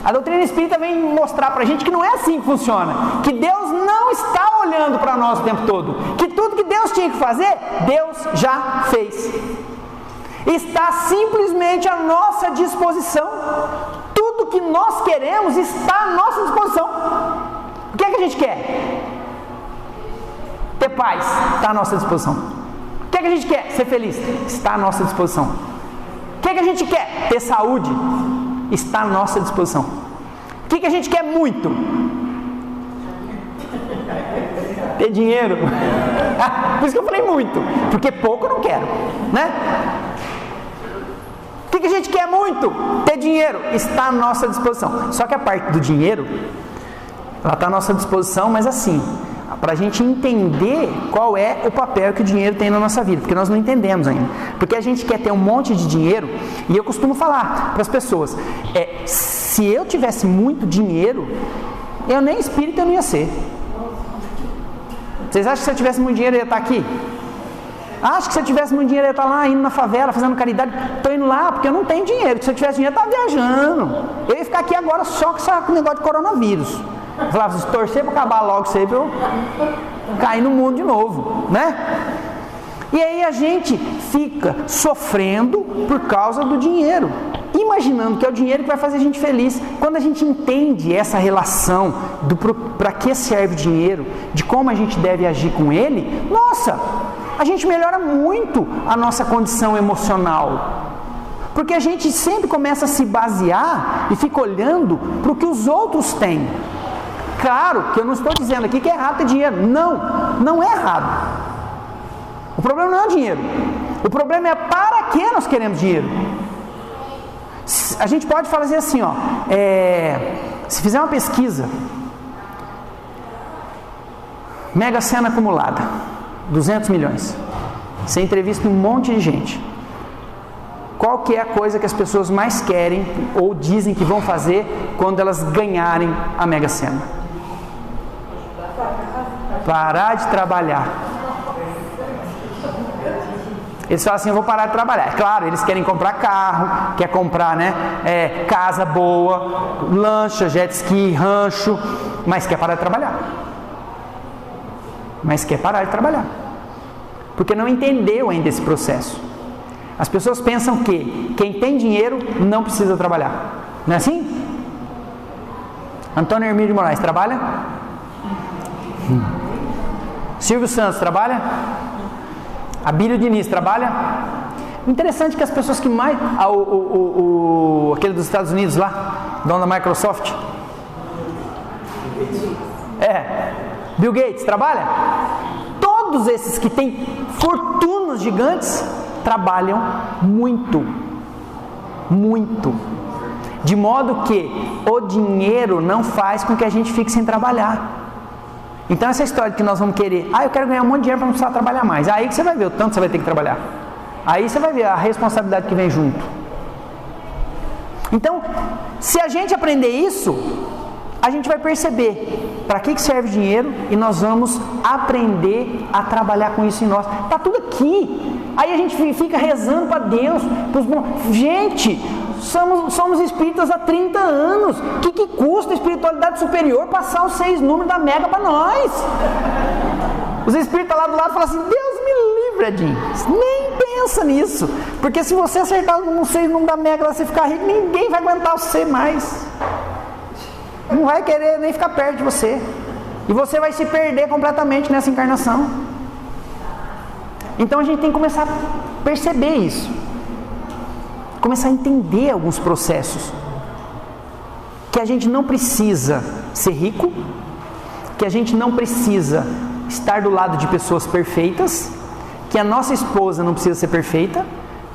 Speaker 1: A doutrina espírita vem mostrar pra gente que não é assim que funciona. Que Deus não está olhando para nós o tempo todo. Que tudo que Deus tinha que fazer, Deus já fez. Está simplesmente à nossa disposição. Tudo que nós queremos está à nossa disposição. O que é que a gente quer? Ter paz, está à nossa disposição. que a gente quer? Ser feliz. Está à nossa disposição. O que a gente quer? Ter saúde. Está à nossa disposição. O que a gente quer muito? Ter dinheiro. Por isso que eu falei muito, porque pouco eu não quero, né? O que a gente quer muito? Ter dinheiro. Está à nossa disposição. Só que a parte do dinheiro, ela está à nossa disposição, mas assim, para a gente entender qual é o papel que o dinheiro tem na nossa vida, porque nós não entendemos ainda. Porque a gente quer ter um monte de dinheiro, e eu costumo falar para as pessoas, se eu tivesse muito dinheiro, eu nem espírita eu não ia ser. Vocês acham que se eu tivesse muito dinheiro eu ia estar aqui? Acho que se eu tivesse muito dinheiro eu ia estar lá, indo na favela, fazendo caridade. Estou indo lá porque eu não tenho dinheiro. Se eu tivesse dinheiro eu estava viajando. Eu ia ficar aqui agora só com o negócio de coronavírus. Eu falava, se torcer para acabar logo isso aí, para eu cair no mundo de novo, né? E aí a gente fica sofrendo por causa do dinheiro, imaginando que é o dinheiro que vai fazer a gente feliz. Quando a gente entende essa relação do para que serve o dinheiro, de como a gente deve agir com ele, nossa, a gente melhora muito a nossa condição emocional. Porque a gente sempre começa a se basear e fica olhando para o que os outros têm. Claro que eu não estou dizendo aqui que é errado ter dinheiro. Não, não é errado. O problema não é o dinheiro. O problema é para que nós queremos dinheiro. A gente pode fazer assim, ó. Se fizer uma pesquisa, Mega Sena acumulada, 200 milhões. Você entrevista um monte de gente. Qual que é a coisa que as pessoas mais querem ou dizem que vão fazer quando elas ganharem a Mega Sena? Parar de trabalhar. Eles falam assim, eu vou parar de trabalhar. É claro, eles querem comprar carro, quer comprar, né, casa boa, lancha, jet ski, rancho, mas quer parar de trabalhar. Mas quer parar de trabalhar. Porque não entendeu ainda esse processo. As pessoas pensam que quem tem dinheiro não precisa trabalhar. Não é assim? Antônio Hermílio de Moraes trabalha? Silvio Santos trabalha? Abílio Diniz trabalha? Interessante que as pessoas que mais... aquele dos Estados Unidos lá, dono da Microsoft. Bill Gates trabalha? Todos esses que têm fortunas gigantes trabalham muito. Muito. De modo que o dinheiro não faz com que a gente fique sem trabalhar. Então essa história de que nós vamos querer, eu quero ganhar um monte de dinheiro para não precisar trabalhar mais. Aí que você vai ver o tanto que você vai ter que trabalhar. Aí você vai ver a responsabilidade que vem junto. Então, se a gente aprender isso, a gente vai perceber para que serve o dinheiro e nós vamos aprender a trabalhar com isso em nós. Está tudo aqui. Aí a gente fica rezando para Deus. Gente, somos espíritas há 30 anos. O que custa a espiritualidade superior passar os 6 números da Mega para nós? Os espíritas lá do lado falam assim, Deus me livre, Edinho. Nem pensa nisso. Porque se você acertar os 6 números da Mega, você ficar rico, ninguém vai aguentar você mais. Não vai querer nem ficar perto de você. E você vai se perder completamente nessa encarnação. Então a gente tem que começar a perceber isso. Começar a entender alguns processos. Que a gente não precisa ser rico. Que a gente não precisa estar do lado de pessoas perfeitas. Que a nossa esposa não precisa ser perfeita.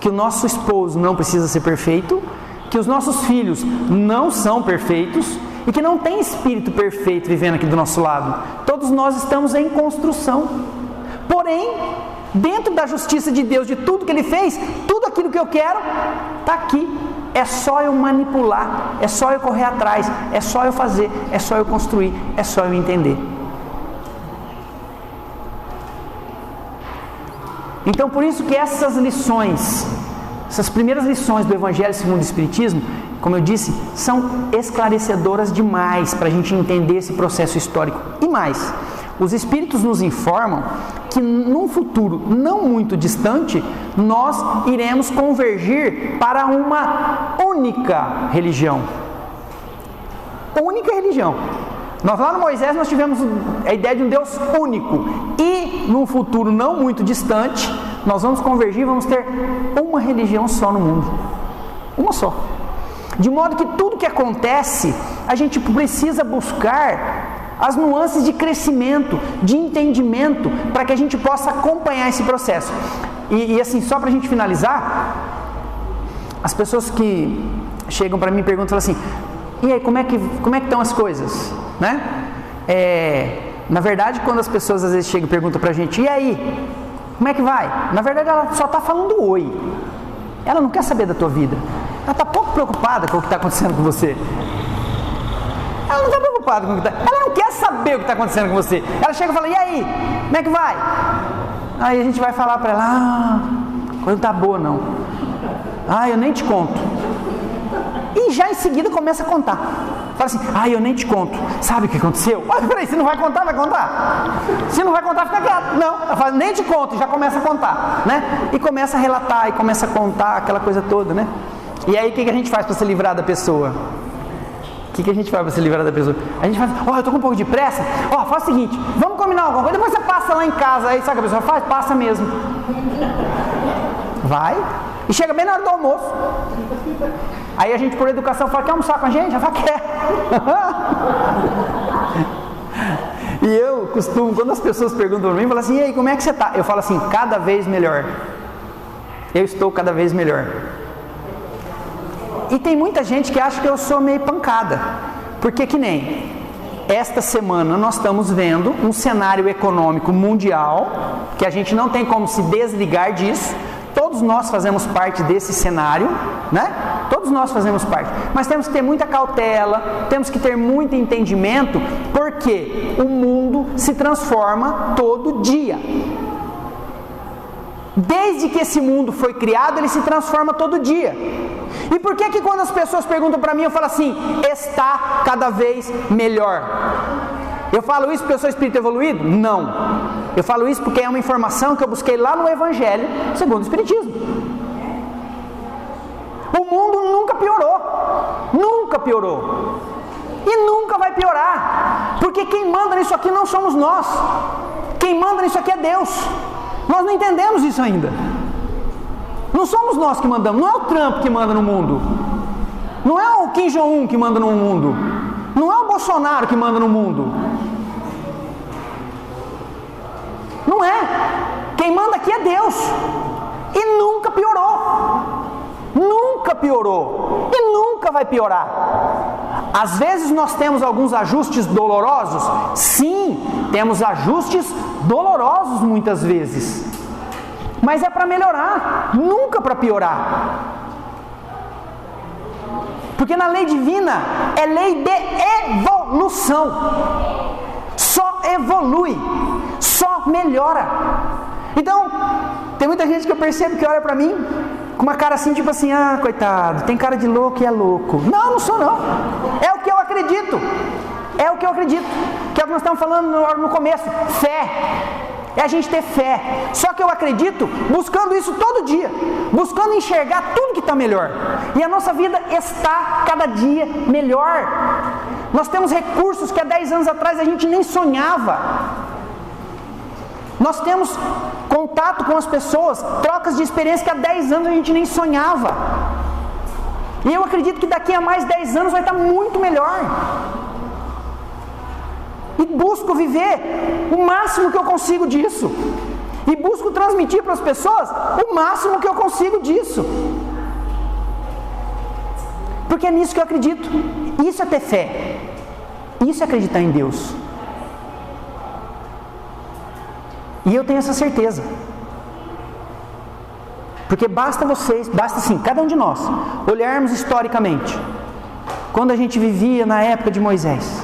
Speaker 1: Que o nosso esposo não precisa ser perfeito. Que os nossos filhos não são perfeitos. E que não tem espírito perfeito vivendo aqui do nosso lado. Todos nós estamos em construção. Porém, dentro da justiça de Deus, de tudo que Ele fez, tudo aquilo que eu quero, está aqui. É só eu manipular, é só eu correr atrás, é só eu fazer, é só eu construir, é só eu entender. Então, por isso que essas lições, essas primeiras lições do Evangelho segundo o Espiritismo, como eu disse, são esclarecedoras demais para a gente entender esse processo histórico. E mais, os Espíritos nos informam que num futuro não muito distante, nós iremos convergir para uma única religião. Única religião. Nós lá no Moisés nós tivemos a ideia de um Deus único. E num futuro não muito distante, nós vamos convergir, vamos ter uma religião só no mundo. Uma só. De modo que tudo que acontece, a gente precisa buscar as nuances de crescimento, de entendimento, para que a gente possa acompanhar esse processo. E assim, só para a gente finalizar, as pessoas que chegam para mim e perguntam assim, e aí, como é que estão as coisas? Né? Na verdade, quando as pessoas às vezes chegam e perguntam para a gente, e aí, como é que vai? Na verdade, ela só está falando oi. Ela não quer saber da tua vida. Ela está pouco preocupada com o que está acontecendo com você. Ela não está preocupada com o que está... Ela não quer saber o que está acontecendo com você. Ela chega e fala, e aí, como é que vai? Aí a gente vai falar para ela, a coisa não está boa não. Eu nem te conto. E já em seguida começa a contar. Fala assim, eu nem te conto. Sabe o que aconteceu? Peraí, se não vai contar, vai contar. Se não vai contar, fica quieto. Não, ela fala, nem te conto, e já começa a contar, né? E começa a relatar, e começa a contar aquela coisa toda, né? E aí o que a gente faz para se livrar da pessoa? O que a gente faz para se livrar da pessoa? A gente faz, eu tô com um pouco de pressa. Faz o seguinte, vamos combinar alguma coisa, depois você passa lá em casa, aí sabe o que a pessoa faz? Passa mesmo. Vai, e chega bem na hora do almoço. Aí a gente, por educação, fala, quer almoçar com a gente? Ela fala, quer. E eu costumo, quando as pessoas perguntam para mim, falam assim, e aí, como é que você está? Eu falo assim, cada vez melhor. Eu estou cada vez melhor. E tem muita gente que acha que eu sou meio pancada. Porque que nem esta semana nós estamos vendo um cenário econômico mundial, que a gente não tem como se desligar disso. Todos nós fazemos parte desse cenário, né? Todos nós fazemos parte. Mas temos que ter muita cautela, temos que ter muito entendimento, porque o mundo se transforma todo dia. Desde que esse mundo foi criado, ele se transforma todo dia. E por que quando as pessoas perguntam para mim, eu falo assim, está cada vez melhor? Eu falo isso porque eu sou espírito evoluído? Não. Eu falo isso porque é uma informação que eu busquei lá no Evangelho, segundo o Espiritismo. O mundo nunca piorou. Nunca piorou. E nunca vai piorar. Porque quem manda nisso aqui não somos nós. Quem manda nisso aqui é Deus. Nós não entendemos isso ainda. Não somos nós que mandamos. Não é o Trump que manda no mundo. Não é o Kim Jong-un que manda no mundo. Não é o Bolsonaro que manda no mundo. Não é. Quem manda aqui é Deus. E nunca piorou. Nunca piorou. E nunca vai piorar. Às vezes nós temos alguns ajustes dolorosos. Sim, temos ajustes dolorosos muitas vezes. Mas é para melhorar, nunca para piorar. Porque na lei divina é lei de evolução. Só evolui, só melhora. Então, tem muita gente que eu percebo que olha para mim com uma cara assim, tipo assim, coitado, tem cara de louco e é louco. Não sou não. É o que eu acredito. É o que eu acredito. Que é o que nós estamos falando no começo. Fé. É a gente ter fé. Só que eu acredito buscando isso todo dia. Buscando enxergar tudo que está melhor. E a nossa vida está cada dia melhor. Nós temos recursos que há 10 anos atrás a gente nem sonhava. Nós temos contato com as pessoas, trocas de experiência que há 10 anos a gente nem sonhava. E eu acredito que daqui a mais 10 anos vai estar muito melhor. E busco viver o máximo que eu consigo disso. E busco transmitir para as pessoas o máximo que eu consigo disso. Porque é nisso que eu acredito. Isso é ter fé. Isso é acreditar em Deus. E eu tenho essa certeza. Porque basta sim, cada um de nós, olharmos historicamente. Quando a gente vivia na época de Moisés.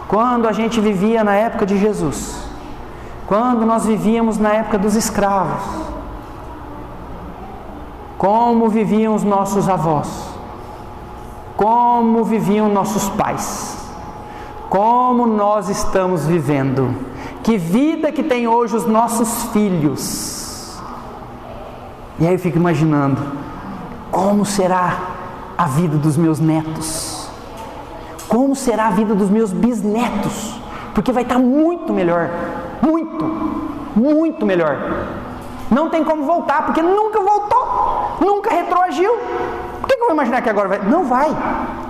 Speaker 1: Quando a gente vivia na época de Jesus. Quando nós vivíamos na época dos escravos. Como viviam os nossos avós. Como viviam nossos pais. Como nós estamos vivendo. Que vida que tem hoje os nossos filhos. E aí eu fico imaginando, como será a vida dos meus netos? Como será a vida dos meus bisnetos? Porque vai estar muito melhor. Muito, muito melhor. Não tem como voltar, porque nunca voltou, nunca retroagiu. Por que eu vou imaginar que agora vai? Não vai.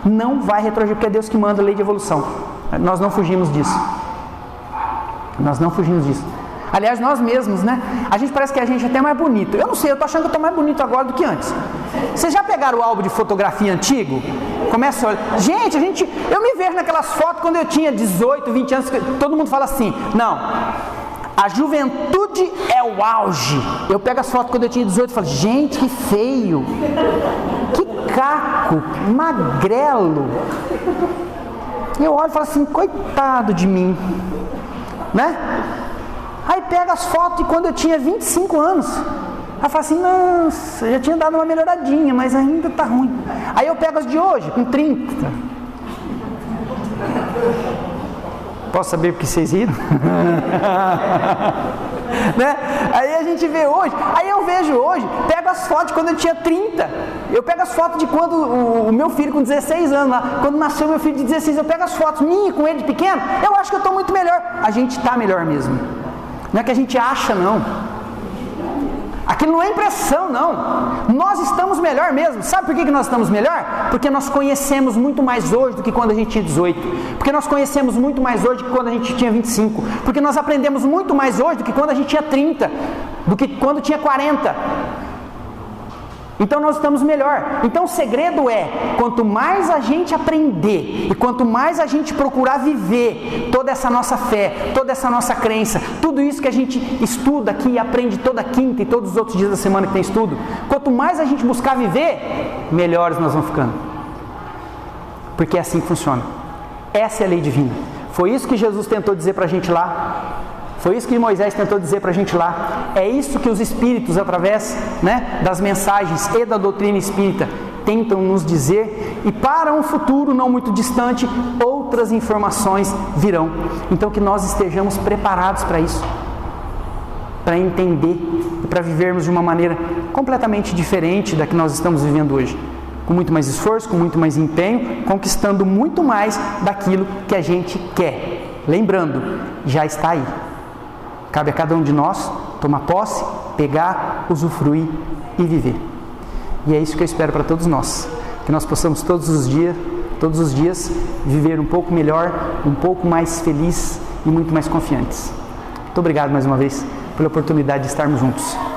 Speaker 1: Não vai retroagir, porque é Deus que manda a lei de evolução. Nós não fugimos disso. Nós não fugimos disso. Aliás, nós mesmos, né? A gente parece que a gente é até mais bonito. Eu não sei, eu tô achando que eu tô mais bonito agora do que antes. Vocês já pegaram o álbum de fotografia antigo? Começa a olhar. Gente, eu me vejo naquelas fotos quando eu tinha 18, 20 anos. Todo mundo fala assim, não, a juventude é o auge. Eu pego as fotos quando eu tinha 18 e falo, gente, que feio. Que caco, magrelo. E eu olho e falo assim, coitado de mim. Né? Aí pega as fotos de quando eu tinha 25 anos. Aí fala assim, nossa, eu já tinha dado uma melhoradinha, mas ainda tá ruim. Aí eu pego as de hoje, com 30. Posso saber porque vocês riram? Né? Aí a gente vê hoje, aí eu vejo hoje, pego as fotos de quando eu tinha 30. Eu pego as fotos de quando o meu filho com 16 anos lá, quando nasceu meu filho de 16, eu pego as fotos minhas com ele de pequeno, eu acho que eu estou muito melhor. A gente está melhor mesmo. Não é que a gente acha, não. Aquilo não é impressão, não. Nós estamos melhor mesmo. Sabe por que nós estamos melhor? Porque nós conhecemos muito mais hoje do que quando a gente tinha 18. Porque nós conhecemos muito mais hoje do que quando a gente tinha 25. Porque nós aprendemos muito mais hoje do que quando a gente tinha 30. Do que quando tinha 40. Então nós estamos melhor. Então o segredo é, quanto mais a gente aprender e quanto mais a gente procurar viver toda essa nossa fé, toda essa nossa crença, tudo isso que a gente estuda aqui e aprende toda quinta e todos os outros dias da semana que tem estudo, quanto mais a gente buscar viver, melhores nós vamos ficando. Porque é assim que funciona. Essa é a lei divina. Foi isso que Jesus tentou dizer pra gente lá. Foi isso que Moisés tentou dizer para a gente lá. É isso que os espíritos, através, né, das mensagens e da doutrina espírita, tentam nos dizer. E para um futuro não muito distante, outras informações virão. Então que nós estejamos preparados para isso. Para entender e para vivermos de uma maneira completamente diferente da que nós estamos vivendo hoje. Com muito mais esforço, com muito mais empenho, conquistando muito mais daquilo que a gente quer. Lembrando, já está aí. Cabe a cada um de nós tomar posse, pegar, usufruir e viver. E é isso que eu espero para todos nós. Que nós possamos todos os dias, viver um pouco melhor, um pouco mais feliz e muito mais confiantes. Muito obrigado mais uma vez pela oportunidade de estarmos juntos.